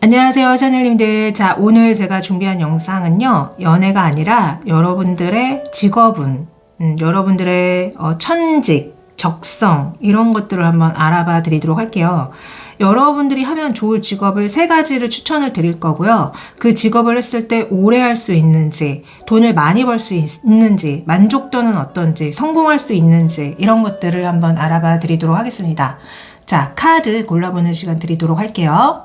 안녕하세요, 샤넬님들. 자, 오늘 제가 준비한 영상은요, 연애가 아니라 여러분들의 직업운, 여러분들의 천직, 적성, 이런 것들을 한번 알아봐 드리도록 할게요. 여러분들이 하면 좋을 직업을 3가지를 추천을 드릴 거고요. 그 직업을 했을 때 오래 할 수 있는지, 돈을 많이 벌 수 있는지, 만족도는 어떤지, 성공할 수 있는지, 이런 것들을 한번 알아봐 드리도록 하겠습니다. 자, 카드 골라보는 시간 드리도록 할게요.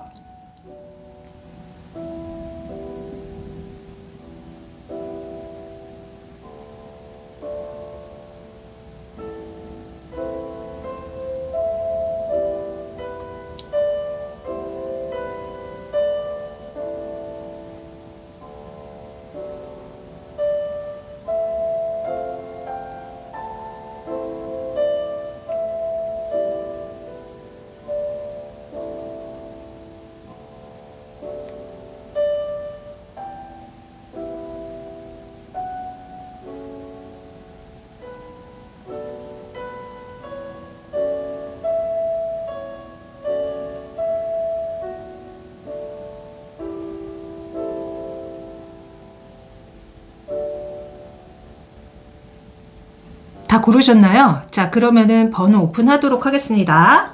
다 고르셨나요? 자, 그러면은 번호 오픈하도록 하겠습니다.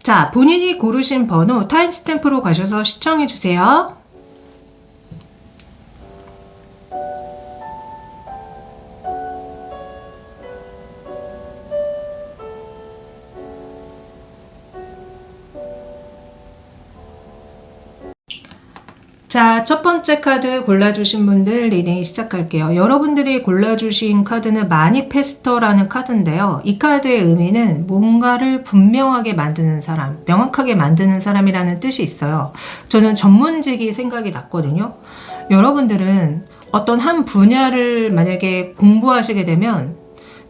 자, 본인이 고르신 번호 타임스탬프로 가셔서 시청해 주세요. 자, 첫 번째 카드 골라주신 분들 리딩 시작할게요. 여러분들이 골라주신 카드는 마니페스터라는 카드인데요. 이 카드의 의미는 뭔가를 분명하게 만드는 사람, 명확하게 만드는 사람이라는 뜻이 있어요. 저는 전문직이 생각이 났거든요. 여러분들은 어떤 한 분야를 만약에 공부하시게 되면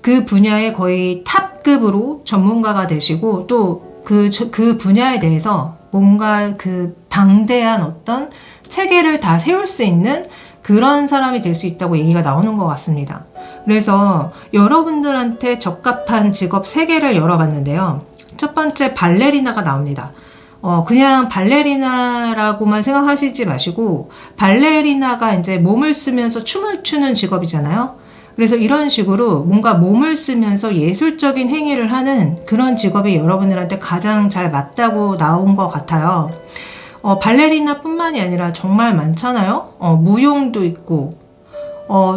그 분야의 거의 탑급으로 전문가가 되시고 또 그 분야에 대해서 뭔가 그 방대한 어떤 체계를 다 세울 수 있는 그런 사람이 될 수 있다고 얘기가 나오는 것 같습니다. 그래서 여러분들한테 적합한 직업 3개를 열어봤는데요. 첫 번째 발레리나가 나옵니다. 그냥 발레리나라고만 생각하시지 마시고 발레리나가 이제 몸을 쓰면서 춤을 추는 직업이잖아요. 그래서 이런 식으로 뭔가 몸을 쓰면서 예술적인 행위를 하는 그런 직업이 여러분들한테 가장 잘 맞다고 나온 것 같아요. 발레리나 뿐만이 아니라 정말 많잖아요. 무용도 있고,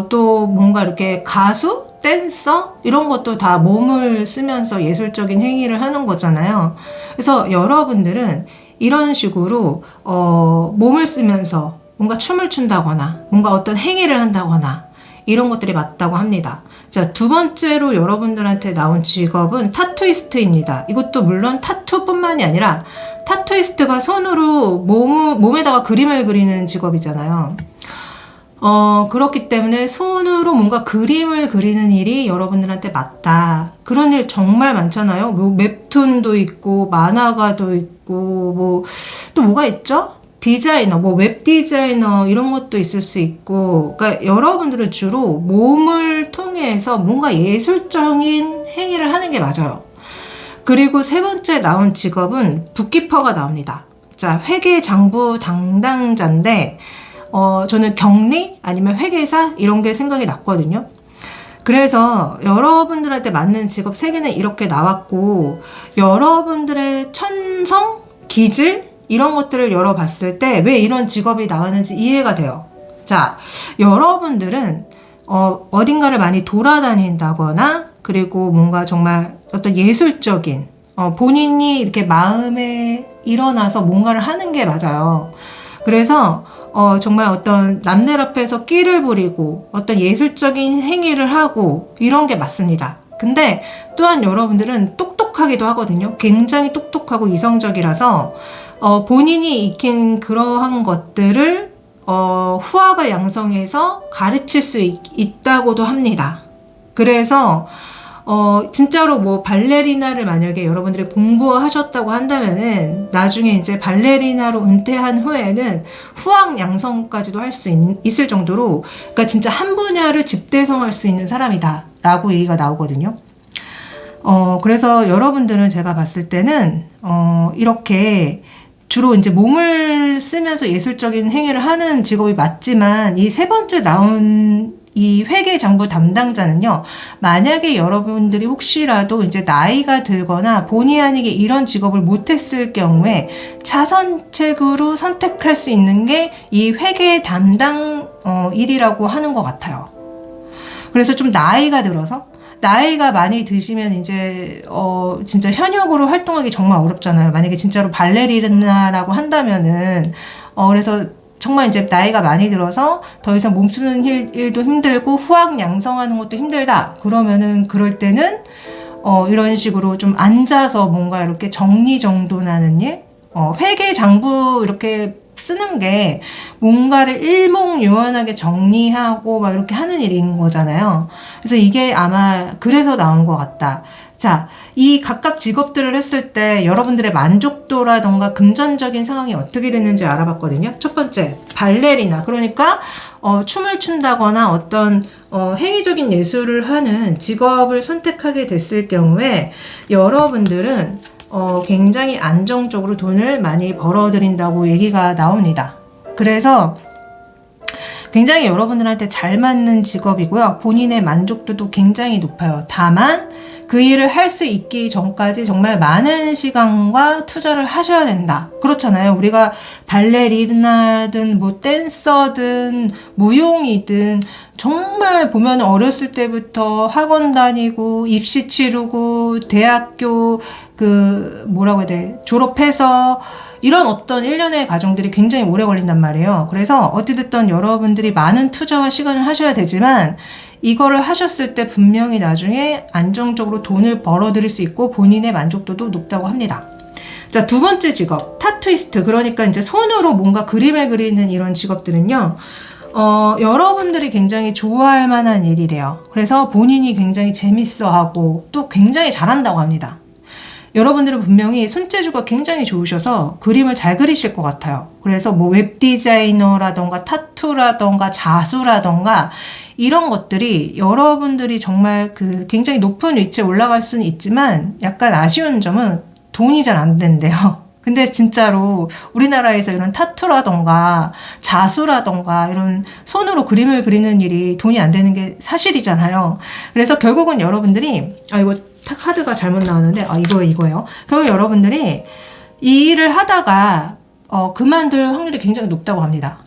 또 뭔가 이렇게 가수? 댄서? 이런 것도 다 몸을 쓰면서 예술적인 행위를 하는 거잖아요. 그래서 여러분들은 이런 식으로, 몸을 쓰면서 뭔가 춤을 춘다거나, 뭔가 어떤 행위를 한다거나, 이런 것들이 맞다고 합니다. 자, 두 번째로 여러분들한테 나온 직업은 타투이스트입니다. 이것도 물론 타투뿐만이 아니라 타투이스트가 손으로 몸에다가 그림을 그리는 직업이잖아요. 그렇기 때문에 손으로 뭔가 그림을 그리는 일이 여러분들한테 맞다. 그런 일 정말 많잖아요. 뭐 웹툰도 있고 만화가도 있고 뭐 또 뭐가 있죠? 디자이너, 뭐 웹 디자이너 이런 것도 있을 수 있고, 그러니까 여러분들은 주로 몸을 통해서 뭔가 예술적인 행위를 하는 게 맞아요. 그리고 3번째 나온 직업은 북키퍼가 나옵니다. 자, 회계 장부 담당자인데, 저는 격리 아니면 회계사 이런 게 생각이 났거든요. 그래서 여러분들한테 맞는 직업 3개는 이렇게 나왔고, 여러분들의 천성, 기질, 이런 것들을 열어봤을 때 왜 이런 직업이 나왔는지 이해가 돼요. 자, 여러분들은 어딘가를 많이 돌아다닌다거나 그리고 뭔가 정말 어떤 예술적인 본인이 이렇게 마음에 일어나서 뭔가를 하는 게 맞아요. 그래서 정말 어떤 남들 앞에서 끼를 부리고 어떤 예술적인 행위를 하고 이런 게 맞습니다. 근데 또한 여러분들은 똑똑하기도 하거든요. 굉장히 똑똑하고 이성적이라서 본인이 익힌 그러한 것들을 후학을 양성해서 가르칠 수 있다고도 합니다. 그래서 진짜로 뭐 발레리나를 만약에 여러분들이 공부하셨다고 한다면은 나중에 이제 발레리나로 은퇴한 후에는 후학 양성까지도 할 수 있을 정도로, 그러니까 진짜 한 분야를 집대성할 수 있는 사람이다 라고 얘기가 나오거든요. 그래서 여러분들은 제가 봤을 때는 이렇게 주로 이제 몸을 쓰면서 예술적인 행위를 하는 직업이 맞지만 이 세 번째 나온 이 회계장부 담당자는요, 만약에 여러분들이 혹시라도 이제 나이가 들거나 본의 아니게 이런 직업을 못했을 경우에 차선책으로 선택할 수 있는 게 이 회계 담당 일이라고 하는 것 같아요. 그래서 좀 나이가 들어서 나이가 많이 드시면 이제 진짜 현역으로 활동하기 정말 어렵잖아요. 만약에 진짜로 발레리나라고 한다면은 그래서 정말 이제 나이가 많이 들어서 더 이상 몸 쓰는 일도 힘들고 후학 양성하는 것도 힘들다. 그러면은 그럴 때는 이런 식으로 좀 앉아서 뭔가 이렇게 정리정돈하는 일, 회계 장부 이렇게 쓰는 게 뭔가를 일목요연하게 정리하고 막 이렇게 하는 일인 거잖아요. 그래서 이게 아마 그래서 나온 것 같다. 자, 이 각각 직업들을 했을 때 여러분들의 만족도라던가 금전적인 상황이 어떻게 됐는지 알아봤거든요. 첫 번째, 발레리나. 그러니까 춤을 춘다거나 어떤 행위적인 예술을 하는 직업을 선택하게 됐을 경우에 여러분들은 굉장히 안정적으로 돈을 많이 벌어들인다고 얘기가 나옵니다. 그래서 굉장히 여러분들한테 잘 맞는 직업이고요. 본인의 만족도도 굉장히 높아요. 다만 그 일을 할 수 있기 전까지 정말 많은 시간과 투자를 하셔야 된다. 그렇잖아요. 우리가 발레리나든 뭐 댄서든 무용이든 정말 보면 어렸을 때부터 학원 다니고 입시 치르고 대학교 뭐라고 해야 돼? 졸업해서 이런 어떤 일련의 과정들이 굉장히 오래 걸린단 말이에요. 그래서 어찌됐든 여러분들이 많은 투자와 시간을 하셔야 되지만 이거를 하셨을 때 분명히 나중에 안정적으로 돈을 벌어들일 수 있고 본인의 만족도도 높다고 합니다. 자, 두 번째 직업, 타투이스트. 그러니까 이제 손으로 뭔가 그림을 그리는 이런 직업들은요, 여러분들이 굉장히 좋아할 만한 일이래요. 그래서 본인이 굉장히 재밌어하고 또 굉장히 잘한다고 합니다. 여러분들은 분명히 손재주가 굉장히 좋으셔서 그림을 잘 그리실 것 같아요. 그래서 뭐 웹디자이너라던가 타투라던가 자수라던가 이런 것들이 여러분들이 정말 굉장히 높은 위치에 올라갈 수는 있지만 약간 아쉬운 점은 돈이 잘 안 된대요. 근데 진짜로 우리나라에서 이런 타투라던가 자수라던가 이런 손으로 그림을 그리는 일이 돈이 안 되는 게 사실이잖아요. 그래서 결국은 여러분들이 이거 카드가 잘못 나왔는데 이거예요. 결국 여러분들이 이 일을 하다가 그만둘 확률이 굉장히 높다고 합니다.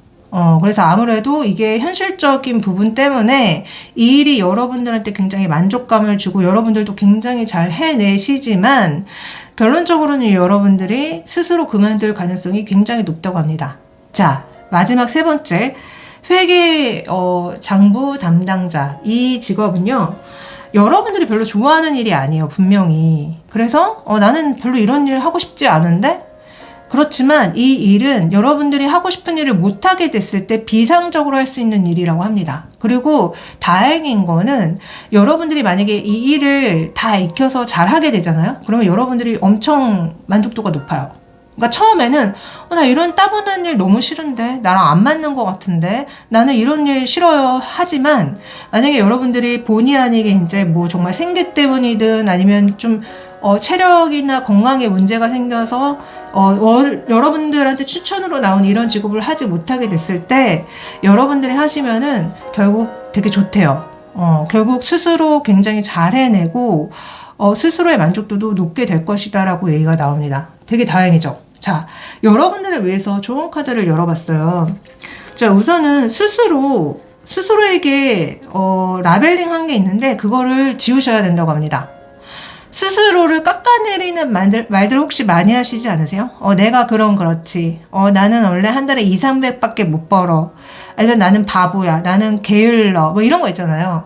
그래서 아무래도 이게 현실적인 부분 때문에 이 일이 여러분들한테 굉장히 만족감을 주고 여러분들도 굉장히 잘 해내시지만 결론적으로는 여러분들이 스스로 그만둘 가능성이 굉장히 높다고 합니다. 자, 마지막 세 번째, 회계 장부 담당자. 이 직업은요, 여러분들이 별로 좋아하는 일이 아니에요, 분명히. 그래서 나는 별로 이런 일 하고 싶지 않은데 그렇지만 이 일은 여러분들이 하고 싶은 일을 못하게 됐을 때 비상적으로 할 수 있는 일이라고 합니다. 그리고 다행인 거는 여러분들이 만약에 이 일을 다 익혀서 잘하게 되잖아요. 그러면 여러분들이 엄청 만족도가 높아요. 그러니까 처음에는 나 이런 따분한 일 너무 싫은데 나랑 안 맞는 것 같은데 나는 이런 일 싫어요 하지만 만약에 여러분들이 본의 아니게 이제 뭐 정말 생계 때문이든 아니면 좀 체력이나 건강에 문제가 생겨서 여러분들한테 추천으로 나온 이런 직업을 하지 못하게 됐을 때 여러분들이 하시면은 결국 되게 좋대요. 결국 스스로 굉장히 잘 해내고 스스로의 만족도도 높게 될 것이다라고 얘기가 나옵니다. 되게 다행이죠. 자, 여러분들을 위해서 좋은 카드를 열어봤어요. 자, 우선은 스스로에게 라벨링 한 게 있는데 그거를 지우셔야 된다고 합니다. 스스로를 깎아내리는 말들 혹시 많이 하시지 않으세요? 내가 그렇지. 나는 원래 한 달에 200~300밖에 못 벌어. 아니면 나는 바보야. 나는 게을러. 뭐 이런 거 있잖아요.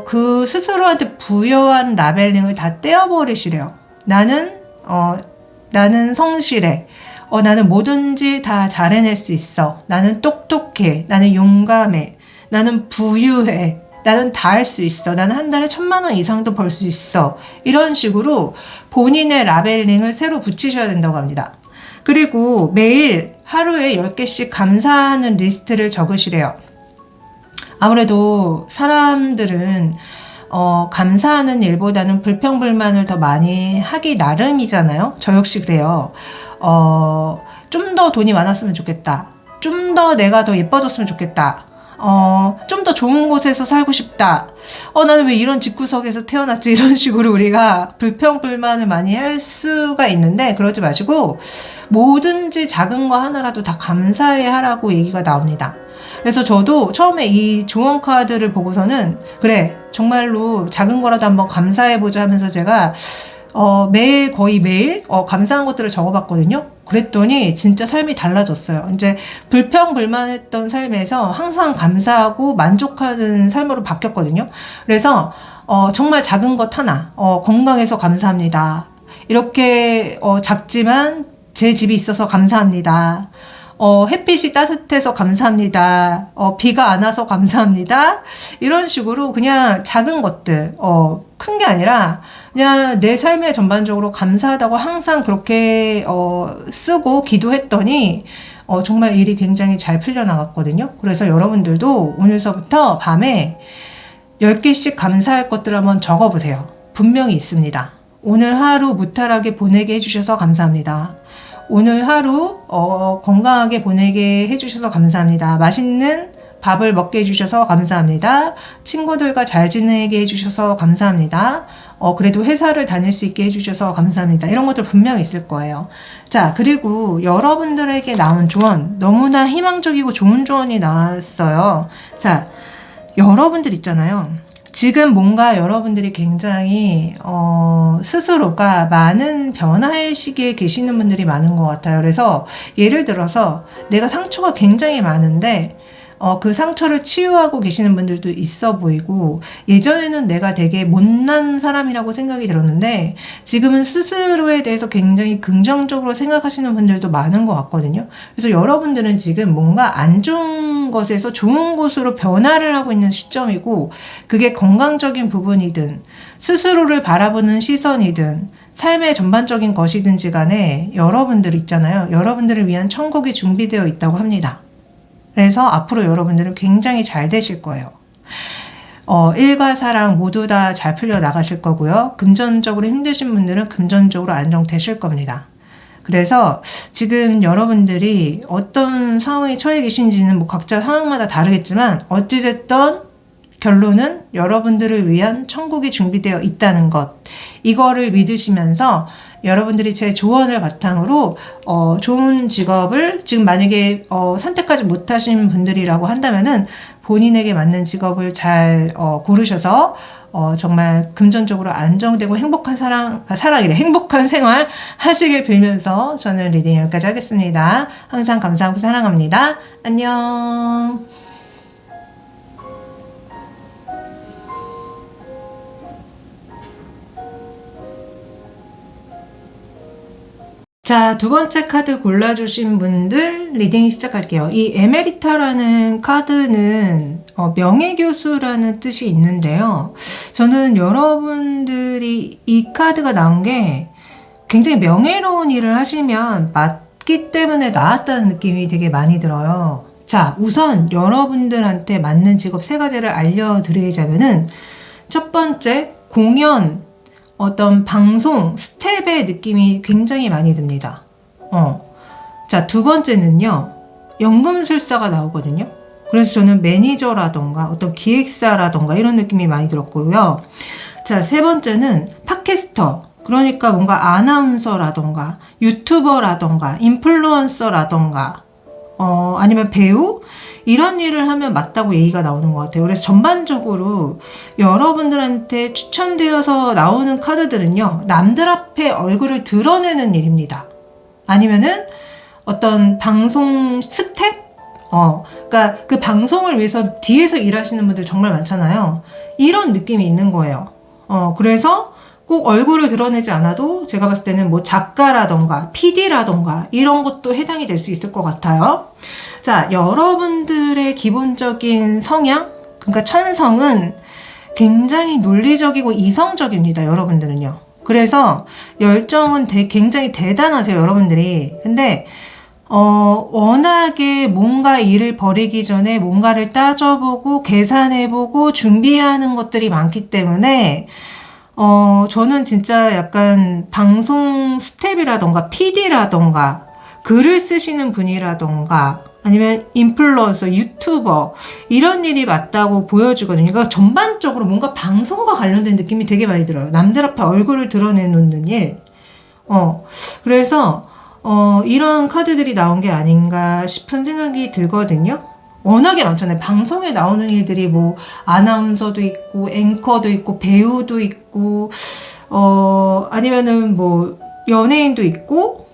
그 스스로한테 부여한 라벨링을 다 떼어버리시래요. 나는 성실해. 나는 뭐든지 다 잘 해낼 수 있어. 나는 똑똑해. 나는 용감해. 나는 부유해. 나는 다 할 수 있어. 나는 한 달에 1,000,000원 이상도 벌 수 있어. 이런 식으로 본인의 라벨링을 새로 붙이셔야 된다고 합니다. 그리고 매일 하루에 10개씩 감사하는 리스트를 적으시래요. 아무래도 사람들은 감사하는 일보다는 불평불만을 더 많이 하기 나름이잖아요. 저 역시 그래요. 좀 더 돈이 많았으면 좋겠다. 좀 더 내가 더 예뻐졌으면 좋겠다. 좀 더 좋은 곳에서 살고 싶다. 나는 왜 이런 집구석에서 태어났지? 이런 식으로 우리가 불평불만을 많이 할 수가 있는데, 그러지 마시고, 뭐든지 작은 거 하나라도 다 감사해 하라고 얘기가 나옵니다. 그래서 저도 처음에 이 조언 카드를 보고서는, 그래, 정말로 작은 거라도 한번 감사해보자 하면서 제가, 거의 매일, 감사한 것들을 적어봤거든요. 그랬더니 진짜 삶이 달라졌어요. 이제 불평불만했던 삶에서 항상 감사하고 만족하는 삶으로 바뀌었거든요. 그래서 정말 작은 것 하나, 건강해서 감사합니다. 이렇게 작지만 제 집이 있어서 감사합니다. 햇빛이 따뜻해서 감사합니다. 비가 안 와서 감사합니다. 이런 식으로 그냥 작은 것들, 큰 게 아니라 그냥 내 삶에 전반적으로 감사하다고 항상 그렇게 쓰고 기도했더니 정말 일이 굉장히 잘 풀려나갔거든요. 그래서 여러분들도 오늘서부터 밤에 10개씩 감사할 것들을 한번 적어보세요. 분명히 있습니다. 오늘 하루 무탈하게 보내게 해주셔서 감사합니다. 오늘 하루 건강하게 보내게 해주셔서 감사합니다. 맛있는 밥을 먹게 해주셔서 감사합니다. 친구들과 잘 지내게 해주셔서 감사합니다. 그래도 회사를 다닐 수 있게 해주셔서 감사합니다. 이런 것들 분명히 있을 거예요. 자, 그리고 여러분들에게 나온 조언, 너무나 희망적이고 좋은 조언이 나왔어요. 자, 여러분들 있잖아요. 지금 뭔가 여러분들이 굉장히 스스로가 많은 변화의 시기에 계시는 분들이 많은 것 같아요. 그래서 예를 들어서 내가 상처가 굉장히 많은데 그 상처를 치유하고 계시는 분들도 있어 보이고, 예전에는 내가 되게 못난 사람이라고 생각이 들었는데 지금은 스스로에 대해서 굉장히 긍정적으로 생각하시는 분들도 많은 것 같거든요. 그래서 여러분들은 지금 뭔가 안 좋은 것에서 좋은 곳으로 변화를 하고 있는 시점이고, 그게 건강적인 부분이든 스스로를 바라보는 시선이든 삶의 전반적인 것이든지 간에 여러분들 있잖아요. 여러분들을 위한 천국이 준비되어 있다고 합니다. 그래서 앞으로 여러분들은 굉장히 잘 되실 거예요. 일과 사랑 모두 다 잘 풀려 나가실 거고요. 금전적으로 힘드신 분들은 금전적으로 안정되실 겁니다. 그래서 지금 여러분들이 어떤 상황에 처해 계신지는 뭐 각자 상황마다 다르겠지만 어찌됐든 결론은 여러분들을 위한 천국이 준비되어 있다는 것, 이거를 믿으시면서 여러분들이 제 조언을 바탕으로 좋은 직업을 지금 만약에 선택하지 못하신 분들이라고 한다면은 본인에게 맞는 직업을 잘 고르셔서 정말 금전적으로 안정되고 행복한 행복한 생활 하시길 빌면서 저는 리딩 여기까지 하겠습니다. 항상 감사하고 사랑합니다. 안녕. 자, 두 번째 카드 골라주신 분들 리딩 시작할게요. 이 에메리타라는 카드는 명예교수라는 뜻이 있는데요. 저는 여러분들이 이 카드가 나온 게 굉장히 명예로운 일을 하시면 맞기 때문에 나왔다는 느낌이 되게 많이 들어요. 자, 우선 여러분들한테 맞는 직업 3가지를 알려드리자면은, 첫 번째, 공연, 어떤 방송, 스텝의 느낌이 굉장히 많이 듭니다. 자, 두 번째는요, 연금술사가 나오거든요. 그래서 저는 매니저라던가 어떤 기획사라던가 이런 느낌이 많이 들었고요. 자, 세 번째는 팟캐스터. 그러니까 뭔가 아나운서라던가 유튜버라던가 인플루언서라던가 아니면 배우? 이런 일을 하면 맞다고 얘기가 나오는 것 같아요. 그래서 전반적으로 여러분들한테 추천되어서 나오는 카드들은요, 남들 앞에 얼굴을 드러내는 일입니다. 아니면은 어떤 방송 스텝? 그러니까 그 방송을 위해서 뒤에서 일하시는 분들 정말 많잖아요. 이런 느낌이 있는 거예요. 그래서 꼭 얼굴을 드러내지 않아도 제가 봤을 때는 뭐 작가라던가 PD라던가 이런 것도 해당이 될 수 있을 것 같아요. 자, 여러분들의 기본적인 성향, 그러니까 천성은 굉장히 논리적이고 이성적입니다. 여러분들은요. 그래서 열정은 굉장히 대단하세요. 여러분들이. 근데 워낙에 뭔가 일을 벌이기 전에 뭔가를 따져보고 계산해보고 준비하는 것들이 많기 때문에 저는 진짜 약간 방송 스텝이라던가 PD라던가 글을 쓰시는 분이라던가 아니면 인플루언서, 유튜버 이런 일이 맞다고 보여주거든요. 그러니까 전반적으로 뭔가 방송과 관련된 느낌이 되게 많이 들어요. 남들 앞에 얼굴을 드러내놓는 일. 그래서 이런 카드들이 나온 게 아닌가 싶은 생각이 들거든요. 워낙에 많잖아요. 방송에 나오는 일들이 뭐 아나운서도 있고 앵커도 있고 배우도 있고 아니면은 뭐 연예인도 있고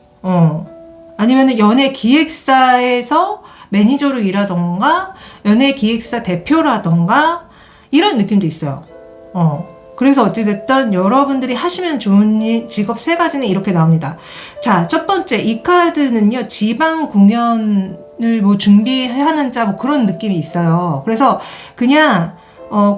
아니면은 연예 기획사에서 매니저로 일하던가 연예 기획사 대표라던가 이런 느낌도 있어요. 그래서 어찌됐든 여러분들이 하시면 좋은 직업 세 가지는 이렇게 나옵니다. 자, 첫 번째 이 카드는요, 지방 공연을 뭐 준비하는 자 뭐 그런 느낌이 있어요. 그래서 그냥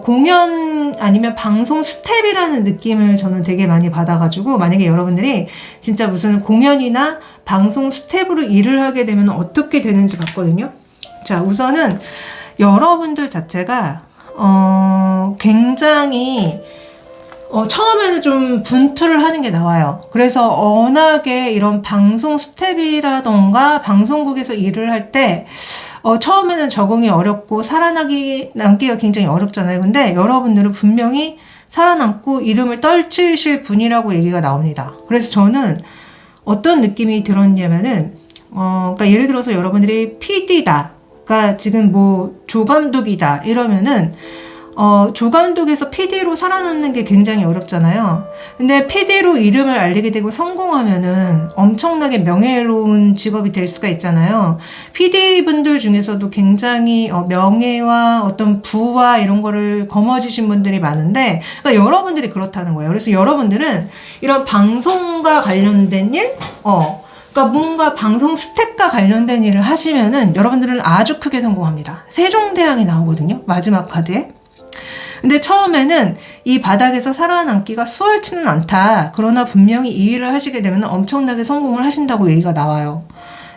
공연 아니면 방송 스텝이라는 느낌을 저는 되게 많이 받아가지고, 만약에 여러분들이 진짜 무슨 공연이나 방송 스텝으로 일을 하게 되면 어떻게 되는지 봤거든요. 자, 우선은 여러분들 자체가 굉장히 처음에는 좀 분투를 하는 게 나와요. 그래서 워낙에 이런 방송 스텝이라던가 방송국에서 일을 할 때 처음에는 적응이 어렵고 남기가 굉장히 어렵잖아요. 근데 여러분들은 분명히 살아남고 이름을 떨치실 분이라고 얘기가 나옵니다. 그래서 저는 어떤 느낌이 들었냐면은 그러니까 예를 들어서 여러분들이 PD다, 그러니까 지금 뭐 조감독이다 이러면은 조감독에서 PD로 살아남는 게 굉장히 어렵잖아요. 근데 PD로 이름을 알리게 되고 성공하면은 엄청나게 명예로운 직업이 될 수가 있잖아요. PD분들 중에서도 굉장히 명예와 어떤 부와 이런 거를 거머쥐신 분들이 많은데, 그러니까 여러분들이 그렇다는 거예요. 그래서 여러분들은 이런 방송과 관련된 일, 그러니까 뭔가 방송 스텝과 관련된 일을 하시면은 여러분들은 아주 크게 성공합니다. 세종대왕이 나오거든요, 마지막 카드에. 근데 처음에는 이 바닥에서 살아남기가 수월치는 않다. 그러나 분명히 이 일을 하시게 되면 엄청나게 성공을 하신다고 얘기가 나와요.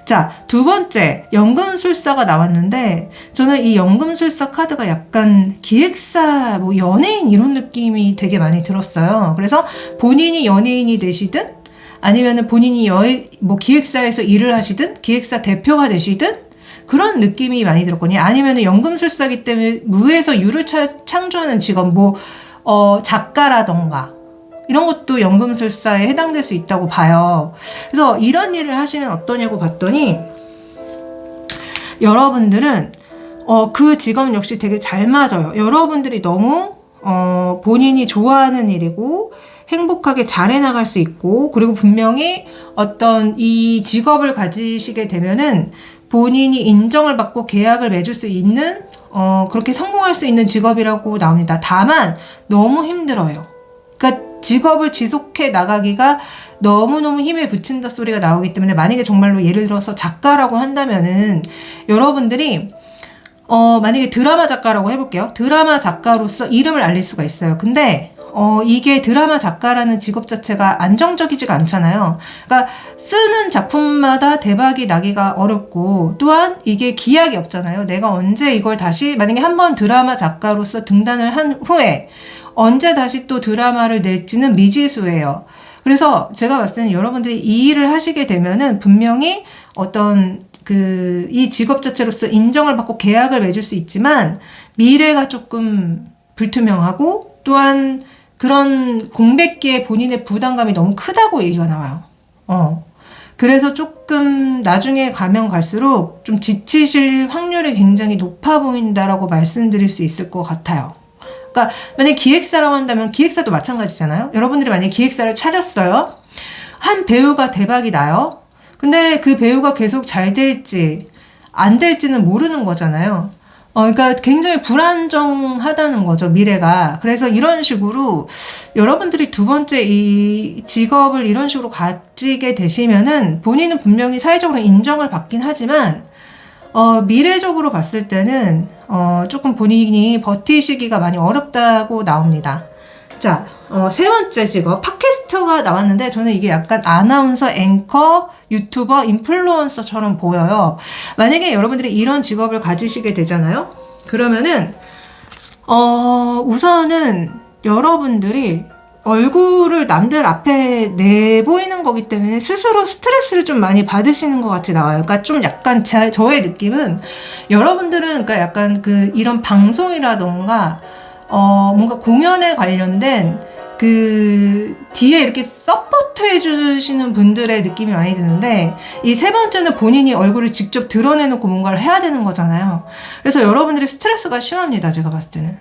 자, 두 번째, 연금술사가 나왔는데, 저는 이 연금술사 카드가 약간 기획사, 뭐 연예인 이런 느낌이 되게 많이 들었어요. 그래서 본인이 연예인이 되시든, 아니면은 본인이 뭐 기획사에서 일을 하시든, 기획사 대표가 되시든, 그런 느낌이 많이 들었거든요. 아니면은 연금술사기 때문에 무에서 유를 창조하는 직업, 뭐 작가라던가 이런 것도 연금술사에 해당될 수 있다고 봐요. 그래서 이런 일을 하시면 어떠냐고 봤더니, 여러분들은 그 직업 역시 되게 잘 맞아요. 여러분들이 너무 본인이 좋아하는 일이고 행복하게 잘 해나갈 수 있고, 그리고 분명히 어떤 이 직업을 가지시게 되면은 본인이 인정을 받고 계약을 맺을 수 있는 그렇게 성공할 수 있는 직업이라고 나옵니다. 다만 너무 힘들어요. 그러니까 직업을 지속해 나가기가 너무너무 힘에 부친다 소리가 나오기 때문에, 만약에 정말로 예를 들어서 작가라고 한다면은 여러분들이 만약에 드라마 작가라고 해볼게요. 드라마 작가로서 이름을 알릴 수가 있어요. 근데 이게 드라마 작가라는 직업 자체가 안정적이지가 않잖아요. 그러니까 쓰는 작품마다 대박이 나기가 어렵고, 또한 이게 기약이 없잖아요. 내가 언제 이걸 다시, 만약에 한번 드라마 작가로서 등단을 한 후에 언제 다시 또 드라마를 낼지는 미지수예요. 그래서 제가 봤을 때는 여러분들이 이 일을 하시게 되면은 분명히 어떤 이 직업 자체로서 인정을 받고 계약을 맺을 수 있지만 미래가 조금 불투명하고, 또한 그런 공백기에 본인의 부담감이 너무 크다고 얘기가 나와요. 그래서 조금 나중에 가면 갈수록 좀 지치실 확률이 굉장히 높아 보인다라고 말씀드릴 수 있을 것 같아요. 그러니까 만약에 기획사라고 한다면 기획사도 마찬가지잖아요. 여러분들이 만약에 기획사를 차렸어요. 한 배우가 대박이 나요. 근데 그 배우가 계속 잘 될지 안 될지는 모르는 거잖아요. 그러니까 굉장히 불안정하다는 거죠, 미래가. 그래서 이런 식으로 여러분들이 두 번째 이 직업을 이런 식으로 가지게 되시면은 본인은 분명히 사회적으로 인정을 받긴 하지만 미래적으로 봤을 때는 조금 본인이 버티시기가 많이 어렵다고 나옵니다. 자, 세 번째 직업, 팟캐스터가 나왔는데 저는 이게 약간 아나운서, 앵커, 유튜버, 인플루언서처럼 보여요. 만약에 여러분들이 이런 직업을 가지시게 되잖아요. 그러면은 우선은 여러분들이 얼굴을 남들 앞에 내보이는 거기 때문에 스스로 스트레스를 좀 많이 받으시는 것 같이 나와요. 그러니까 좀 약간 저의 느낌은 여러분들은 그러니까 약간 그 이런 방송이라던가 뭔가 공연에 관련된 그 뒤에 이렇게 서포트 해주시는 분들의 느낌이 많이 드는데 이 세 번째는 본인이 얼굴을 직접 드러내놓고 뭔가를 해야 되는 거잖아요. 그래서 여러분들이 스트레스가 심합니다. 제가 봤을 때는.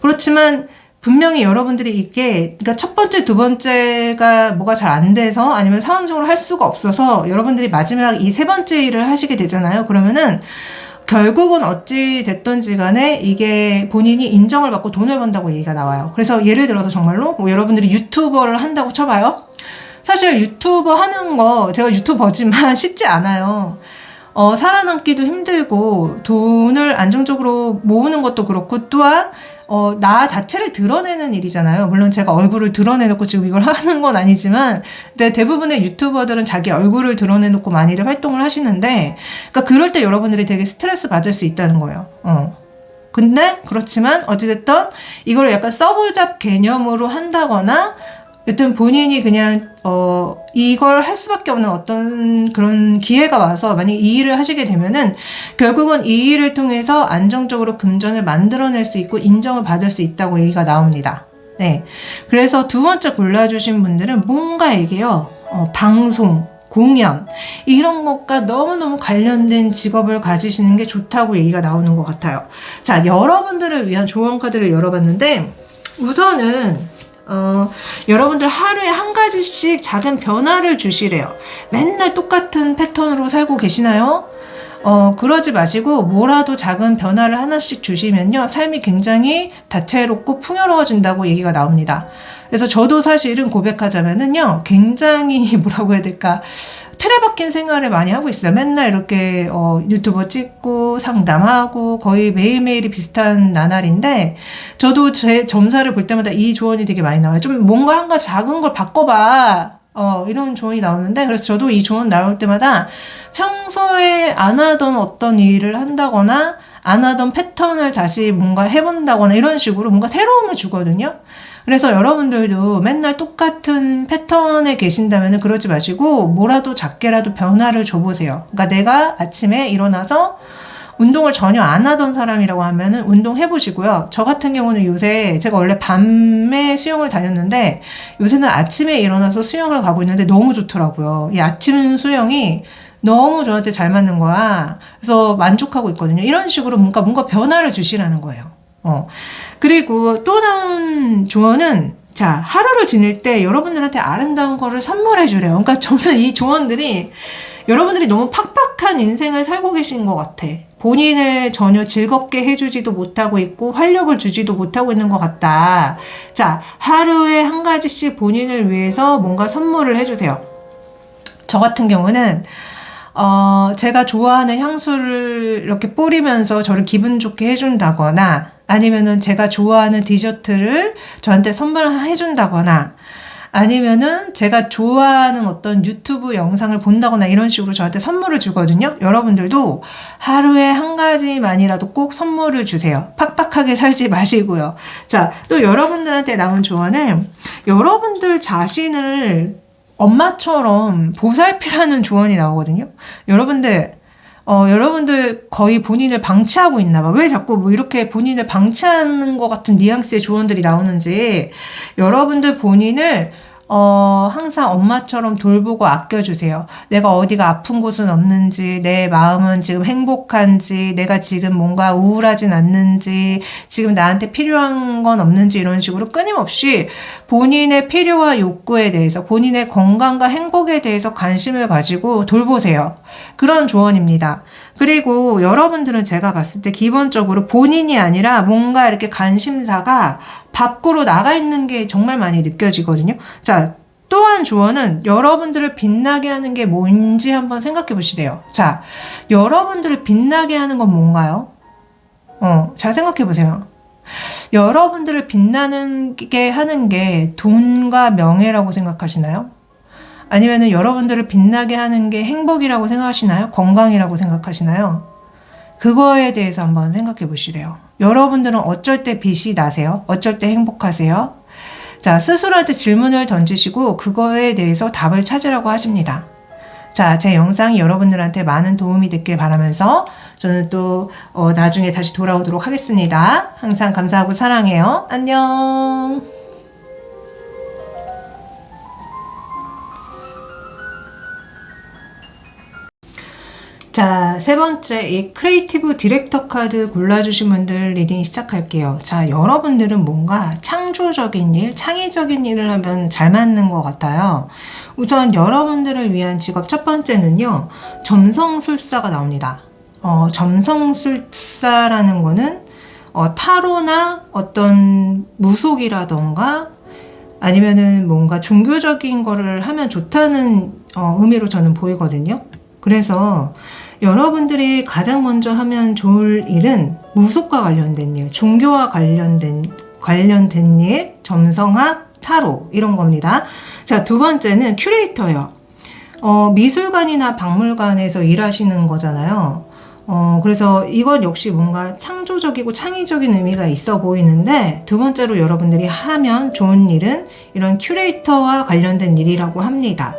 그렇지만 분명히 여러분들이 이게 그러니까 첫 번째, 두 번째가 뭐가 잘 안 돼서 아니면 상황적으로 할 수가 없어서 여러분들이 마지막 이 세 번째 일을 하시게 되잖아요. 그러면은 결국은 어찌 됐던지 간에 이게 본인이 인정을 받고 돈을 번다고 얘기가 나와요. 그래서 예를 들어서 정말로 뭐 여러분들이 유튜버를 한다고 쳐봐요. 사실 유튜버 하는 거 제가 유튜버지만 쉽지 않아요. 살아남기도 힘들고 돈을 안정적으로 모으는 것도 그렇고 또한 나 자체를 드러내는 일이잖아요. 물론 제가 얼굴을 드러내놓고 지금 이걸 하는 건 아니지만, 근데 대부분의 유튜버들은 자기 얼굴을 드러내놓고 많이들 활동을 하시는데, 그러니까 그럴 때 여러분들이 되게 스트레스 받을 수 있다는 거예요. 근데 그렇지만 어찌됐든 이걸 약간 서브잡 개념으로 한다거나 여튼 본인이 그냥 이걸 할 수밖에 없는 어떤 그런 기회가 와서 만약 이 일을 하시게 되면은 결국은 이 일을 통해서 안정적으로 금전을 만들어낼 수 있고 인정을 받을 수 있다고 얘기가 나옵니다. 네, 그래서 두 번째 골라주신 분들은 뭔가 이게요 방송, 공연 이런 것과 너무너무 관련된 직업을 가지시는 게 좋다고 얘기가 나오는 것 같아요. 자, 여러분들을 위한 조언 카드를 열어봤는데 우선은 여러분들 하루에 한 가지씩 작은 변화를 주시래요. 맨날 똑같은 패턴으로 살고 계시나요? 그러지 마시고 뭐라도 작은 변화를 하나씩 주시면요 삶이 굉장히 다채롭고 풍요로워진다고 얘기가 나옵니다. 그래서 저도 사실은 고백하자면은요 굉장히 뭐라고 해야 될까 틀에 박힌 생활을 많이 하고 있어요. 맨날 이렇게 유튜버 찍고 상담하고 거의 매일매일이 비슷한 나날인데 저도 제 점사를 볼 때마다 이 조언이 되게 많이 나와요. 좀 뭔가 한 가지 작은 걸 바꿔봐. 이런 조언이 나오는데 그래서 저도 이 조언 나올 때마다 평소에 안 하던 어떤 일을 한다거나 안 하던 패턴을 다시 뭔가 해본다거나 이런 식으로 뭔가 새로움을 주거든요. 그래서 여러분들도 맨날 똑같은 패턴에 계신다면 그러지 마시고 뭐라도 작게라도 변화를 줘보세요. 그러니까 내가 아침에 일어나서 운동을 전혀 안 하던 사람이라고 하면은 운동해보시고요. 저 같은 경우는 요새 제가 원래 밤에 수영을 다녔는데 요새는 아침에 일어나서 수영을 가고 있는데 너무 좋더라고요. 이 아침 수영이 너무 저한테 잘 맞는 거야. 그래서 만족하고 있거든요. 이런 식으로 뭔가 변화를 주시라는 거예요. 그리고 또 나온 조언은 자, 하루를 지낼 때 여러분들한테 아름다운 거를 선물해 주래요. 그러니까 저는 이 조언들이 여러분들이 너무 팍팍한 인생을 살고 계신 것 같아. 본인을 전혀 즐겁게 해주지도 못하고 있고 활력을 주지도 못하고 있는 것 같다. 자, 하루에 한 가지씩 본인을 위해서 뭔가 선물을 해주세요. 저 같은 경우는 제가 좋아하는 향수를 이렇게 뿌리면서 저를 기분 좋게 해준다거나 아니면은 제가 좋아하는 디저트를 저한테 선물해준다거나 아니면은 제가 좋아하는 어떤 유튜브 영상을 본다거나 이런 식으로 저한테 선물을 주거든요. 여러분들도 하루에 한 가지만이라도 꼭 선물을 주세요. 팍팍하게 살지 마시고요. 자, 또 여러분들한테 나온 조언은 여러분들 자신을 엄마처럼 보살피라는 조언이 나오거든요. 여러분들 거의 본인을 방치하고 있나 봐. 왜 자꾸 뭐 이렇게 본인을 방치하는 것 같은 뉘앙스의 조언들이 나오는지 여러분들 본인을 항상 엄마처럼 돌보고 아껴주세요. 내가 어디가 아픈 곳은 없는지, 내 마음은 지금 행복한지, 내가 지금 뭔가 우울하진 않는지, 지금 나한테 필요한 건 없는지 이런 식으로 끊임없이 본인의 필요와 욕구에 대해서, 본인의 건강과 행복에 대해서 관심을 가지고 돌보세요. 그런 조언입니다. 그리고 여러분들은 제가 봤을 때 기본적으로 본인이 아니라 뭔가 이렇게 관심사가 밖으로 나가 있는 게 정말 많이 느껴지거든요. 자, 또한 조언은 여러분들을 빛나게 하는 게 뭔지 한번 생각해 보시래요. 자, 여러분들을 빛나게 하는 건 뭔가요? 잘 생각해 보세요. 여러분들을 빛나게 하는 게 돈과 명예라고 생각하시나요? 아니면은 여러분들을 빛나게 하는 게 행복이라고 생각하시나요? 건강이라고 생각하시나요? 그거에 대해서 한번 생각해 보시래요. 여러분들은 어쩔 때 빛이 나세요? 어쩔 때 행복하세요? 자, 스스로한테 질문을 던지시고 그거에 대해서 답을 찾으라고 하십니다. 자, 제 영상이 여러분들한테 많은 도움이 됐길 바라면서 저는 또 나중에 다시 돌아오도록 하겠습니다. 항상 감사하고 사랑해요. 안녕. 자, 세 번째, 이 크리에이티브 디렉터 카드 골라주신 분들 리딩 시작할게요. 자, 여러분들은 뭔가 창조적인 일, 창의적인 일을 하면 잘 맞는 것 같아요. 우선 여러분들을 위한 직업 첫 번째는요, 점성술사가 나옵니다. 점성술사라는 거는 타로나 어떤 무속이라던가 아니면은 뭔가 종교적인 거를 하면 좋다는 의미로 저는 보이거든요. 그래서 여러분들이 가장 먼저 하면 좋을 일은 무속과 관련된 일, 종교와 관련된 일, 점성학, 타로 이런 겁니다. 자, 두 번째는 큐레이터요. 미술관이나 박물관에서 일하시는 거잖아요. 그래서 이건 역시 뭔가 창조적이고 창의적인 의미가 있어 보이는데 두 번째로 여러분들이 하면 좋은 일은 이런 큐레이터와 관련된 일이라고 합니다.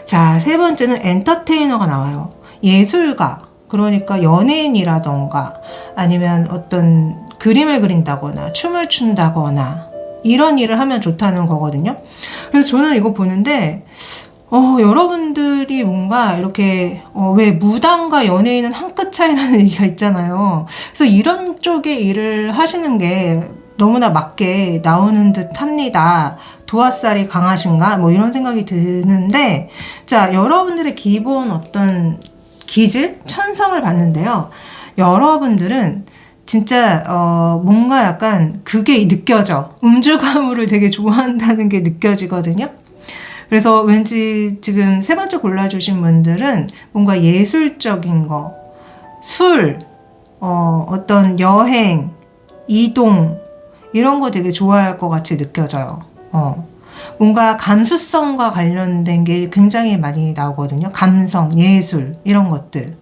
자, 세 번째는 엔터테이너가 나와요. 예술가, 그러니까 연예인이라던가 아니면 어떤 그림을 그린다거나 춤을 춘다거나 이런 일을 하면 좋다는 거거든요. 그래서 저는 이거 보는데 여러분들이 뭔가 이렇게 왜 무당과 연예인은 한 끗 차이라는 얘기가 있잖아요. 그래서 이런 쪽의 일을 하시는 게 너무나 맞게 나오는 듯 합니다. 도화살이 강하신가? 뭐 이런 생각이 드는데, 자, 여러분들의 기본 어떤 기질? 천성을 봤는데요. 여러분들은 진짜 뭔가 약간 그게 느껴져. 음주가무를 되게 좋아한다는 게 느껴지거든요. 그래서 왠지 지금 세 번째 골라주신 분들은 뭔가 예술적인 거, 술, 어떤 여행, 이동 이런 거 되게 좋아할 것 같이 느껴져요. 뭔가 감수성과 관련된 게 굉장히 많이 나오거든요. 감성, 예술 이런 것들.